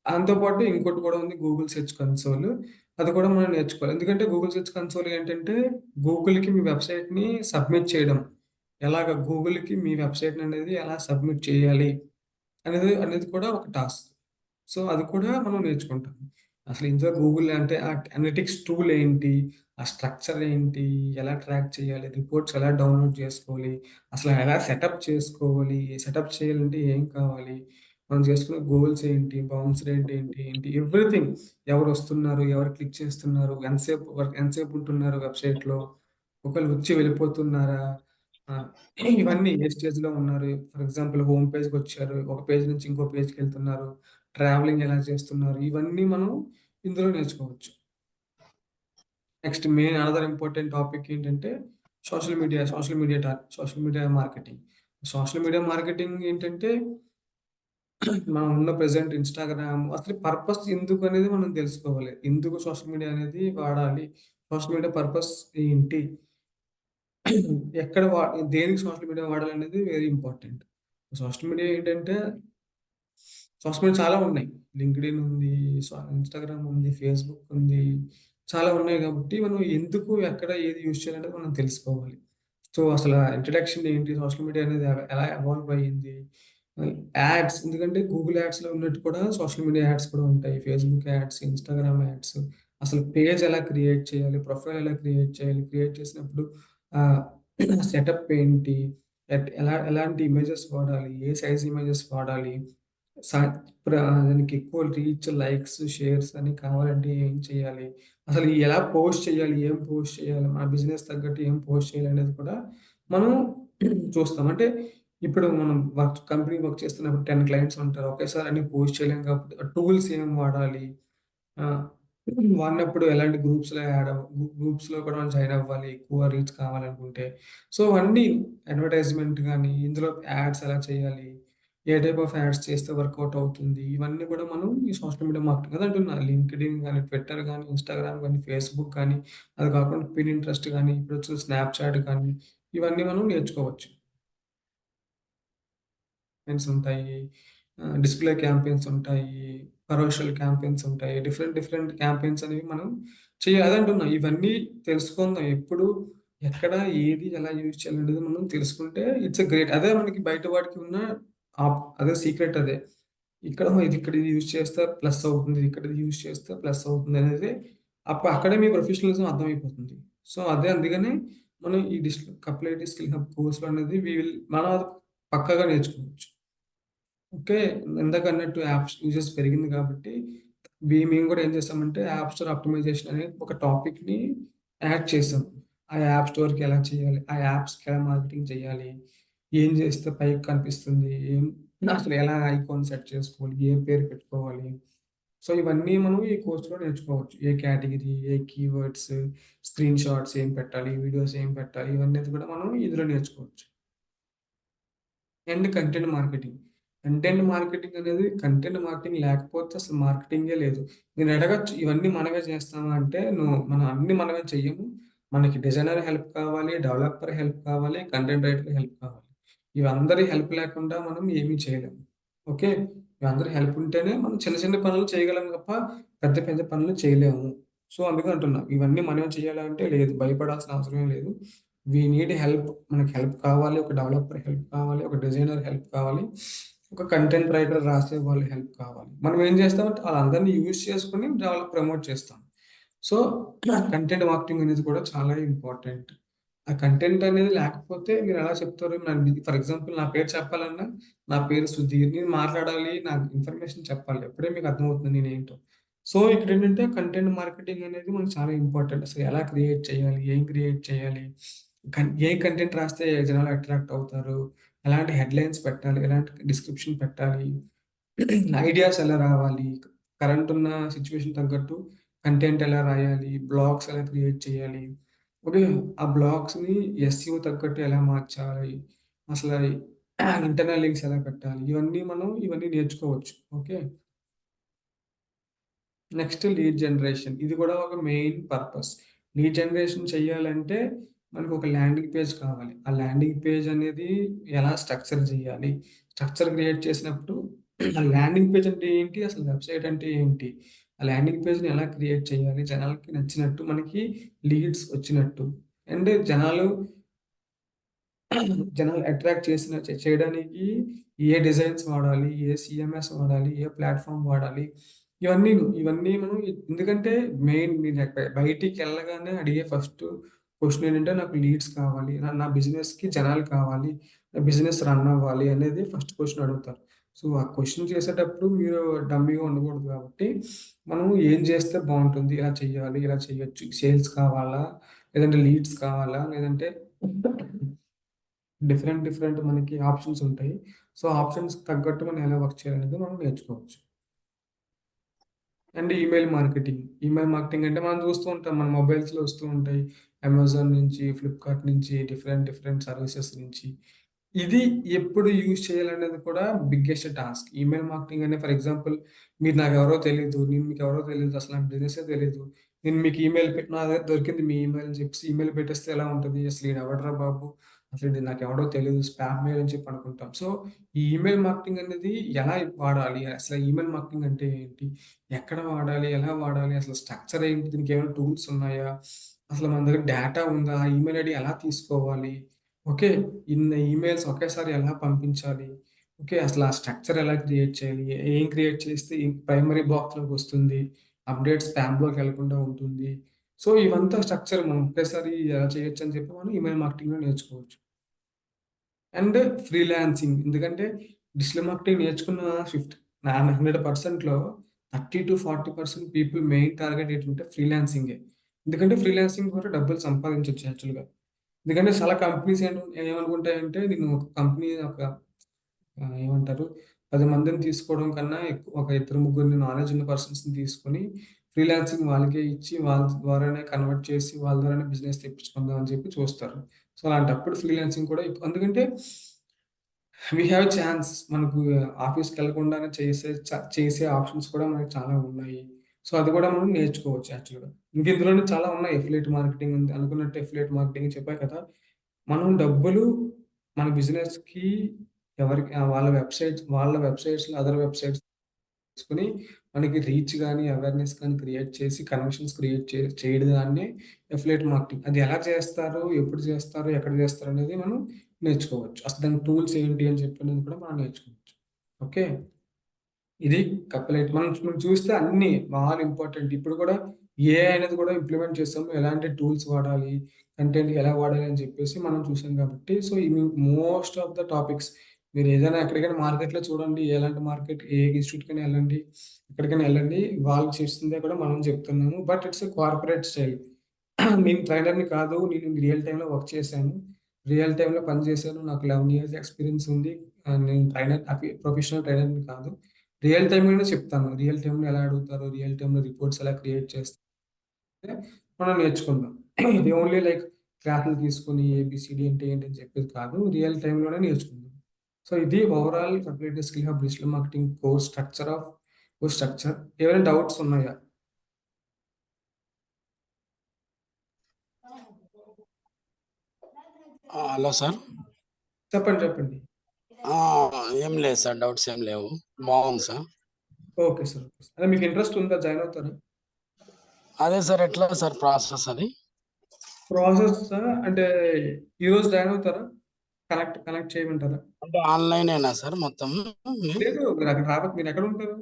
దాంతో పాటు ఇంకోటి కూడా ఉంది గూగుల్ సెర్చ్ కన్సోల్. అది కూడా మనం నేర్చుకోవాలి. ఎందుకంటే గూగుల్ సెర్చ్ కన్సోల్ ఏంటంటే గూగుల్‌కి మీ వెబ్‌సైట్‌ని సబ్మిట్ చేయడం. ఎలాగా గూగుల్‌కి మీ వెబ్‌సైట్‌ని అనేది ఎలా సబ్మిట్ చేయాలి? అనేది కూడా ఒక టాస్క్. సో, అది కూడా మనం నేర్చుకుంటాం. అసలు ఇందులో గూగుల్ అంటే అనలిటిక్స్ టూల్ ఏంటి? ఆ స్ట్రక్చర్ ఏంటి? ఎలా ట్రాక్ చేయాలి? రిపోర్ట్స్ ఎలా డౌన్‌లోడ్ చేసుకోవాలి? అసలు ఎలా సెటప్ చేసుకోవాలి? సెటప్ చేయాలంటే ఏం కావాలి? మనం చేసుకున్న గోల్స్ ఏంటి? బౌన్స్ రేట్ ఏంటి? ఎవ్రీథింగ్ ఎవరొస్తున్నారు? ఎవరు క్లిక్ చేస్తున్నారు? ఎంతసేపు ఉంటున్నారు వెబ్‌సైట్‌లో? ఒకవేళ వచ్చి వెళ్ళిపోతున్నారా? ఆ! ఇవన్నీ ఏ స్టేజ్‌లో ఉన్నారు? ఫర్ ఎగ్జాంపుల్ హోమ్ పేజ్‌కొచ్చారు. ఒక పేజ్ నుంచి ఇంకో పేజ్‌కెళ్తున్నారు. ట్రావెలింగ్ ఎలా చేస్తున్నారు? ఇవన్నీ మనం ఇందులో నేర్చుకోవచ్చు. Next main another important topic ఏంటంటే social media marketing. Social media marketing ఏంటంటే మనం ఉన్న ప్రెజెంట్ ఇన్‌స్టాగ్రామ్ అసలు పర్పస్ ఎందుకనేది మనం తెలుసుకోవాలి. ఎందుకు సోషల్ మీడియా అనేది వాడాలి? సోషల్ మీడియా పర్పస్ ఏంటి? ఎక్కడ వా దేనికి సోషల్ మీడియా వాడాలనేది వెరీ ఇంపార్టెంట్. సోషల్ మీడియా ఏంటంటే సోషల్ మీడియా చాలా ఉన్నాయి. లింక్డ్ఇన్ ఉంది, ఇన్‌స్టాగ్రామ్ ఉంది, ఫేస్‌బుక్ ఉంది. చాలా ఉన్నాయి కాబట్టి మనం ఎందుకు, ఎక్కడ, ఏది యూజ్ చేయాలనేది మనం తెలుసుకోవాలి. సో, అసల ఇంట్రడక్షన్ ఏంటి? సోషల్ మీడియా అనేది ఎలా ఎవాల్వ్ అయ్యింది? ఆహ్, యాడ్స్ ఎందుకంటే గూగుల్ యాడ్స్‌లో ఉన్నట్టు కూడా సోషల్ మీడియా యాడ్స్ కూడా ఉంటాయి. Facebook ads, Instagram ads. అసలు పేజ్ ఎలా క్రియేట్ చేయాలి? ప్రొఫైల్ ఎలా క్రియేట్ చేయాలి? క్రియేట్ చేసినప్పుడు ఆహ్, సెటప్ ఏంటి? ఎలాంటి ఇమేజెస్ వాడాలి? ఏ సైజ్ ఇమేజెస్ వాడాలి? సా దానికి ఎక్కువ రీచ్, లైక్స్, షేర్స్ అని కావాలంటే ఏం చేయాలి? అసలు ఎలా పోస్ట్ చేయాలి? ఏం పోస్ట్ చేయాలి? మన బిజినెస్ తగ్గట్టు ఏం పోస్ట్ చేయాలనేది కూడా మనం చూస్తాం. అంటే ఇప్పుడు మనం కంపెనీ వర్క్ చేస్తున్నప్పుడు 10 క్లయింట్స్ ఉంటారు. ఒకేసారి అన్ని పోస్ట్ చేయలేం కాబట్టి టూల్స్ ఏం వాడాలి? ఆ! వాడినప్పుడు ఎలాంటి గ్రూప్స్‌లో గ్రూప్స్‌లో కూడా మనం జాయిన్ అవ్వాలి. ఎక్కువ రీచ్ కావాలనుకుంటే. సో, అవన్నీ అడ్వర్టైజ్‌మెంట్ గాని, ఇందులో యాడ్స్ ఎలా చేయాలి? ఏ టైప్ ఆఫ్ యాడ్స్ చేస్తే వర్కౌట్ అవుతుంది? ఇవన్నీ కూడా మనం ఈ సోషల్ మీడియా మార్కెటింగ్ అదే అంటున్నా. లింక్డ్ఇన్ గాని, ట్విట్టర్ గాని, ఇన్‌స్టాగ్రామ్ గాని, ఫేస్‌బుక్ గాని, అది కాకుండా పినింట్రెస్ట్ గాని, ఇప్పుడొచ్చిన స్నాప్‌చాట్ గాని, ఇవన్నీ మనం నేర్చుకోవచ్చు. క్యాంపెయిన్స్ ఉంటాయి. డిస్‌ప్లే క్యాంపెయిన్స్ ఉంటాయి. కమర్షియల్ క్యాంపెయిన్స్ ఉంటాయి. డిఫరెంట్ క్యాంపెయిన్స్ అనేవి మనం చేయాలి. అదే అంటున్నా ఇవన్నీ తెలుసుకుందాం. ఎప్పుడు, ఎక్కడ, ఏది, ఎలా యూజ్ చేయాలనేది మనం తెలుసుకుంటే ఇట్స్ ఎ గ్రేట్. అదే మనకి బయట వాడికి ఉన్న అదే సీక్రెట్ అదే. ఇది యూజ్ చేస్తే ప్లస్ అవుతుంది. ఇక్కడ ఇది యూజ్ చేస్తే ప్లస్ అవుతుంది అనేది అక్కడే మీ ప్రొఫెషనలిజం అర్థమైపోతుంది. సో, అందుకనే మనం ఈ కప్లేటి స్కిల్ హబ్ కోర్స్‌లో అనేది మనం అది పక్కాగా నేర్చుకోవచ్చు. ఓకే. ఇందాకన్నట్టు యాప్స్ యూజెస్ పెరిగింది కాబట్టి, మేము కూడా ఏం చేసామంటే యాప్ స్టోర్ ఆప్టిమైజేషన్ అనే ఒక టాపిక్‌ని యాడ్ చేసాం. ఆ యాప్ స్టోర్‌కి ఎలా చేయాలి? ఆ యాప్స్‌కి ఎలా మార్కెటింగ్ చేయాలి? ఏం చేస్తే పైకి కనిపిస్తుంది? అసలు ఎలా ఐకాన్ సెట్ చేసుకోవాలి? ఏ పేరు పెట్టుకోవాలి? సో, ఇవన్నీ మనం ఈ కోర్స్‌లో నేర్చుకోవచ్చు. ఏ కేటగిరీ, ఏ కీవర్డ్స్, స్క్రీన్ షాట్స్ ఏం పెట్టాలి, వీడియోస్ ఏం పెట్టాలి, ఇవన్నీ కూడా మనం ఇందులో నేర్చుకోవచ్చు. And content marketing. Content marketing లేకపోతే అసలు మార్కెటింగే లేదు. మీరు అడగొచ్చు ఇవన్నీ మనమే చేస్తామా అంటే, మనం అన్నీ మనమే చెయ్యము. మనకి డిజైనర్ హెల్ప్ కావాలి, డెవలపర్ హెల్ప్ కావాలి, కంటెంట్ రైటర్ హెల్ప్ కావాలి. ఇవందరి హెల్ప్ లేకుండా మనం ఏమీ చేయలేము. ఓకే. వీళ్ళందరి హెల్ప్ ఉంటేనే మనం చిన్న చిన్న పనులు చేయగలం తప్ప పెద్ద పెద్ద పనులు చేయలేము. సో, అందుకే అంటున్నా. ఇవన్నీ మనమే చేయాలా అంటే లేదు. భయపడాల్సిన అవసరమే లేదు. We need help. మనకి హెల్ప్ కావాలి. ఒక డెవలపర్ హెల్ప్ కావాలి. ఒక డిజైనర్ హెల్ప్ కావాలి. ఒక కంటెంట్ రైటర్ రాసే వాళ్ళ హెల్ప్ కావాలి. మనం ఏం చేస్తామంటే ఆళ్ళందరిని యూజ్ చేసుకొని ప్రమోట్ చేస్తాం. సో, కంటెంట్ మార్కెటింగ్ అనేది కూడా చాలా ఇంపార్టెంట్. ఆ కంటెంట్ అనేది లేకపోతే మీరెలా చెప్తారు? ఫర్ ఎగ్జాంపుల్ నా పేరు చెప్పాలన్నా, నా పేరు సుధీర్. నేను మాట్లాడాలి. నాకు ఇన్ఫర్మేషన్ చెప్పాలి. అప్పుడే మీకు అర్థమవుతుంది నేనేంటో. సో, ఇక్కడేంటంటే కంటెంట్ మార్కెటింగ్ అనేది మనకు చాలా ఇంపార్టెంట్. అసలు ఎలా క్రియేట్ చేయాలి? ఏం క్రియేట్ చేయాలి? ఏ కంటెంట్ రాస్తే జనాలు అట్రాక్ట్ అవుతారు? ఎలాంటి హెడ్‌లైన్స్ పెట్టాలి? ఎలాంటి డిస్క్రిప్షన్ పెట్టాలి? ఐడియాస్ ఎలా రావాలి? కరెంట్ ఉన్న సిట్యుయేషన్ తగ్గట్టు కంటెంట్ ఎలా రాయాలి? బ్లాగ్స్ ఎలా క్రియేట్ చేయాలి? ఓకే. ఆ బ్లాగ్స్‌ని ఎస్‌ఈఓ తగ్గట్టు ఎలా మార్చాలి? అసల ఇంటర్నల్ లింక్స్ ఎలా పెట్టాలి? ఇవన్నీ నేర్చుకోవచ్చు. ఓకే. Next lead generation. ఇది కూడా ఒక మెయిన్ పర్పస్. లీడ్ జనరేషన్ చేయాలంటే మనకొక ల్యాండింగ్ పేజ్ కావాలి. ఆ ల్యాండింగ్ పేజ్ అనేది ఎలా స్ట్రక్చర్ చేయాలి? స్ట్రక్చర్ క్రియేట్ చేసినప్పుడు ఆ ల్యాండింగ్ పేజ్ అంటే ఏంటి? అసలు వెబ్‌సైట్ అంటే ఏంటి? ఆ ల్యాండింగ్ పేజ్‌ని ఎలా క్రియేట్ చేయాలి? జనాలకి నచ్చినట్టు, మనకి లీడ్స్ వచ్చినట్టు. అండ్ జనాలు అట్రాక్ట్ చేయడానికి ఏ డిజైన్స్ వాడాలి? ఏ సీఎంఎస్ వాడాలి? ఏ ప్లాట్‌ఫార్మ్ వాడాలి? ఇవన్నీ మనం ఎందుకంటే మెయిన్ మీరు బయటికెళ్ళగానే అడిగే ఫస్ట్ క్వెషన్ ఏంటంటే నాకు లీడ్స్ కావాలి. నా నా బిజినెస్‌కి జనాలు కావాలి. నా బిజినెస్ రన్ అవ్వాలి అనేది ఫస్ట్ క్వెషన్ అడుగుతారు. సో, ఆ క్వెషన్ చేసేటప్పుడు మీరు డమ్మీగా ఉండకూడదు కాబట్టి, మనం ఏం చేస్తే బావుంటుంది? ఇలా చేయాలి, ఇలా చేయొచ్చు. సేల్స్ కావాలా? లేదంటే లీడ్స్ కావాలా? లేదంటే డిఫరెంట్ మనకి ఆప్షన్స్ ఉంటాయి. సో, ఆప్షన్స్‌కి తగ్గట్టు మనం ఎలా వర్క్ చేయాలనేది మనం నేర్చుకోవచ్చు. అండ్ ఈమెయిల్ మార్కెటింగ్ అంటే మనం చూస్తూ ఉంటాం. మన మొబైల్స్‌లో వస్తూ ఉంటాయి. అమెజాన్ నుంచి, ఫ్లిప్‌కార్ట్ నుంచి డిఫరెంట్ సర్వీసెస్ నుంచి. ఇది ఎప్పుడు యూజ్ చేయాలనేది కూడా బిగ్గెస్ట్ టాస్క్. ఈమెయిల్ మార్కెటింగ్ అంటే ఫర్ ఎగ్జాంపుల్ మీరు నాకెవరో తెలీదు. నేను మీకెవరో తెలీదు. అసలు నాకు బిజినెస్సే తెలీదు. నేను మీకు ఈమెయిల్ పెట్టినా అదే దొరికింది మీ ఈమెయిల్ అని చెప్పేసి ఈమెయిల్ పెట్టేస్తే ఎలా ఉంటది? అసలు ఈడెవడ్రా బాబు! అసలు ఈడు నాకెవడో తెలీదు. స్పామ్ మెయిల్ అని చెప్పి అనుకుంటాం. సో, ఈ ఈమెయిల్ మార్కెటింగ్ అనేది ఎలా వాడాలి? అసలు ఈమెయిల్ మార్కెటింగ్ అంటే ఏంటి? ఎక్కడ వాడాలి? ఎలా వాడాలి? అసలు స్ట్రక్చర్ ఏంటి? దీనికేమైనా టూల్స్ ఉన్నాయా? అసలు మన దగ్గర డేటా ఉందా? ఆ ఈమెయిల్ ఐడీ ఎలా తీసుకోవాలి? ఓకే. ఇన్ని ఈమెయిల్స్ ఒకేసారి ఎలా పంపించాలి? ఓకే. అసలు ఆ స్ట్రక్చర్ ఎలా క్రియేట్ చేయాలి? ఏం క్రియేట్ చేస్తే ఈ ప్రైమరీ బాక్స్‌లోకొస్తుంది? అప్‌డేట్ స్పామ్‌లోకెళ్ళకుండా ఉంటుంది. సో, ఇవంతా స్ట్రక్చర్ మనం ఒకేసారి ఎలా చేయొచ్చని చెప్పి మనం ఈమెయిల్ మార్కెటింగ్‌లో నేర్చుకోవచ్చు. And freelancing. ఎందుకంటే డిజిటల్ మార్కెటింగ్ నేర్చుకున్న నా 100%లో 30-40% పీపుల్ మెయిన్ టార్గెట్ ఏంటంటే ఫ్రీలాన్సింగే. ఎందుకంటే ఫ్రీలాన్సింగ్ ద్వారా డబ్బులు సంపాదించొచ్చు యాక్చువల్‌గా. ఎందుకంటే చాలా కంపెనీస్ ఏమనుకుంటాయంటే నేను ఒక కంపెనీ ఒక ఏమంటారు 10 మందిని తీసుకోవడం కన్నా ఒక ఇద్దరు ముగ్గురిని నాలెడ్జ్ ఉన్న పర్సన్స్‌ని తీసుకొని ఫ్రీలాన్సింగ్ వాళ్ళకే ఇచ్చి వాళ్ళ ద్వారానే కన్వర్ట్ చేసి వాళ్ళ ద్వారానే బిజినెస్ తెప్పించుకుందాం అని చెప్పి చూస్తారు. సో, అలాంటప్పుడు ఫ్రీలాన్సింగ్ కూడా ఎందుకంటే వి హావ్ ఛాన్స్ మనకు ఆఫీస్‌కెళ్ళకుండానే చేసే ఆప్షన్స్ కూడా మనకు చాలా ఉన్నాయి. సో, అది కూడా మనం నేర్చుకోవచ్చు యాక్చువల్‌గా. ఇంక ఇందులోనే చాలా ఉన్నాయి. ఎఫిలియేట్ మార్కెటింగ్ ఉంది. అనుకున్నట్టు ఎఫిలియేట్ మార్కెటింగ్ చెప్పా కదా! మనం డబ్బులు మన బిజినెస్‌కి వాళ్ళ వెబ్‌సైట్స్‌లో అదర్ వెబ్‌సైట్స్ తీసుకొని మనకి రీచ్ గాని, అవేర్‌నెస్ గాని క్రియేట్ చేసి కనెక్షన్స్ క్రియేట్ చేయడం దాన్నే ఎఫిలియేట్ మార్కెటింగ్. అది ఎలా చేస్తారు? ఎప్పుడు చేస్తారు? ఎక్కడ చేస్తారు? అనేది మనం నేర్చుకోవచ్చు. అసలు దాని టూల్స్ ఏంటి అని చెప్పనేది కూడా మనం నేర్చుకోవచ్చు. ఓకే. ఇది కప్లెట్. మనం చూస్తే అన్నీ ఆల్ ఇంపార్టెంట్. ఇప్పుడు కూడా ఏఐ అనేది కూడా ఇంప్లిమెంట్ చేసాము. ఎలాంటి టూల్స్ వాడాలి, కంటెంట్ ఎలా వాడాలి అని చెప్పేసి మనం చూసాం కాబట్టి, సో, ఇవి మోస్ట్ ఆఫ్ ద టాపిక్స్ మీరు ఏదైనా ఎక్కడికైనా మార్కెట్‌లో చూడండి. ఎలాంటి మార్కెట్ ఏ ఇన్‌స్టిట్యూట్‌కైనా ఎళ్ళండి. ఎక్కడికైనా ఎళ్ళండి. వాళ్ళు చేస్తుందే కూడా మనం చెప్తున్నాము. But it's a corporate style. నేను ట్రైనర్‌ని కాదు. నేను రియల్ టైమ్‌లో వర్క్ చేశాను. రియల్ టైమ్‌లో పని చేశాను. నాకు 11 ఇయర్స్ ఎక్స్‌పీరియన్స్ ఉంది. నేను ప్రొఫెషనల్ ట్రైనర్‌ని కాదు. రియల్ టైమ్‌లోనే చెప్తాను. రియల్ టైమ్‌లో ఎలా అడుగుతారో, రియల్ టైమ్‌లో రిపోర్ట్స్ ఎలా క్రియేట్ చేస్తే మనం నేర్చుకుందాం. ఇది ఓన్లీ లైక్ క్లాసులు తీసుకొని ఏబీసీడీ అంటే ఏంటని చెప్పేది కాదు. రియల్ టైమ్‌లోనే నేర్చుకుందాం. సో, ఇది overall complete skill hub digital marketing course structure. ఏమైనా డౌట్స్ ఉన్నాయా? Hello sir. చెప్పండి. ఏం లేదు సార్. డౌట్స్ ఏం లేవు. బాగుంది sir. Okay sir. Okay sir. అదే మీకు ఇంట్రెస్ట్ ఉందా? జాయిన్ అవుతారా? అదే సార్, ఎట్లా సార్ ప్రాసెస్ అది? ప్రాసెస్సా? అంటే ఈరోజు జాయిన్ అవుతారా? కనెక్ట్ కనెక్ట్ చేయమంటారా? అంటే ఆన్‌లైనేనా సార్ మొత్తం? లేదు మీరక్కడ మీరెక్కడుంటారు?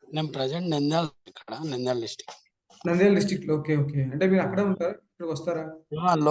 నేను ప్రెజెంట్ నంద్యాల, ఇక్కడ నంద్యాల డిస్ట్రిక్ట్. నంద్యాల డిస్ట్రిక్ట్‌లో. ఓకే. ఓకే. అంటే మీరు అక్కడే ఉంటారా? ఇక్కడికొస్తారా? ఆ!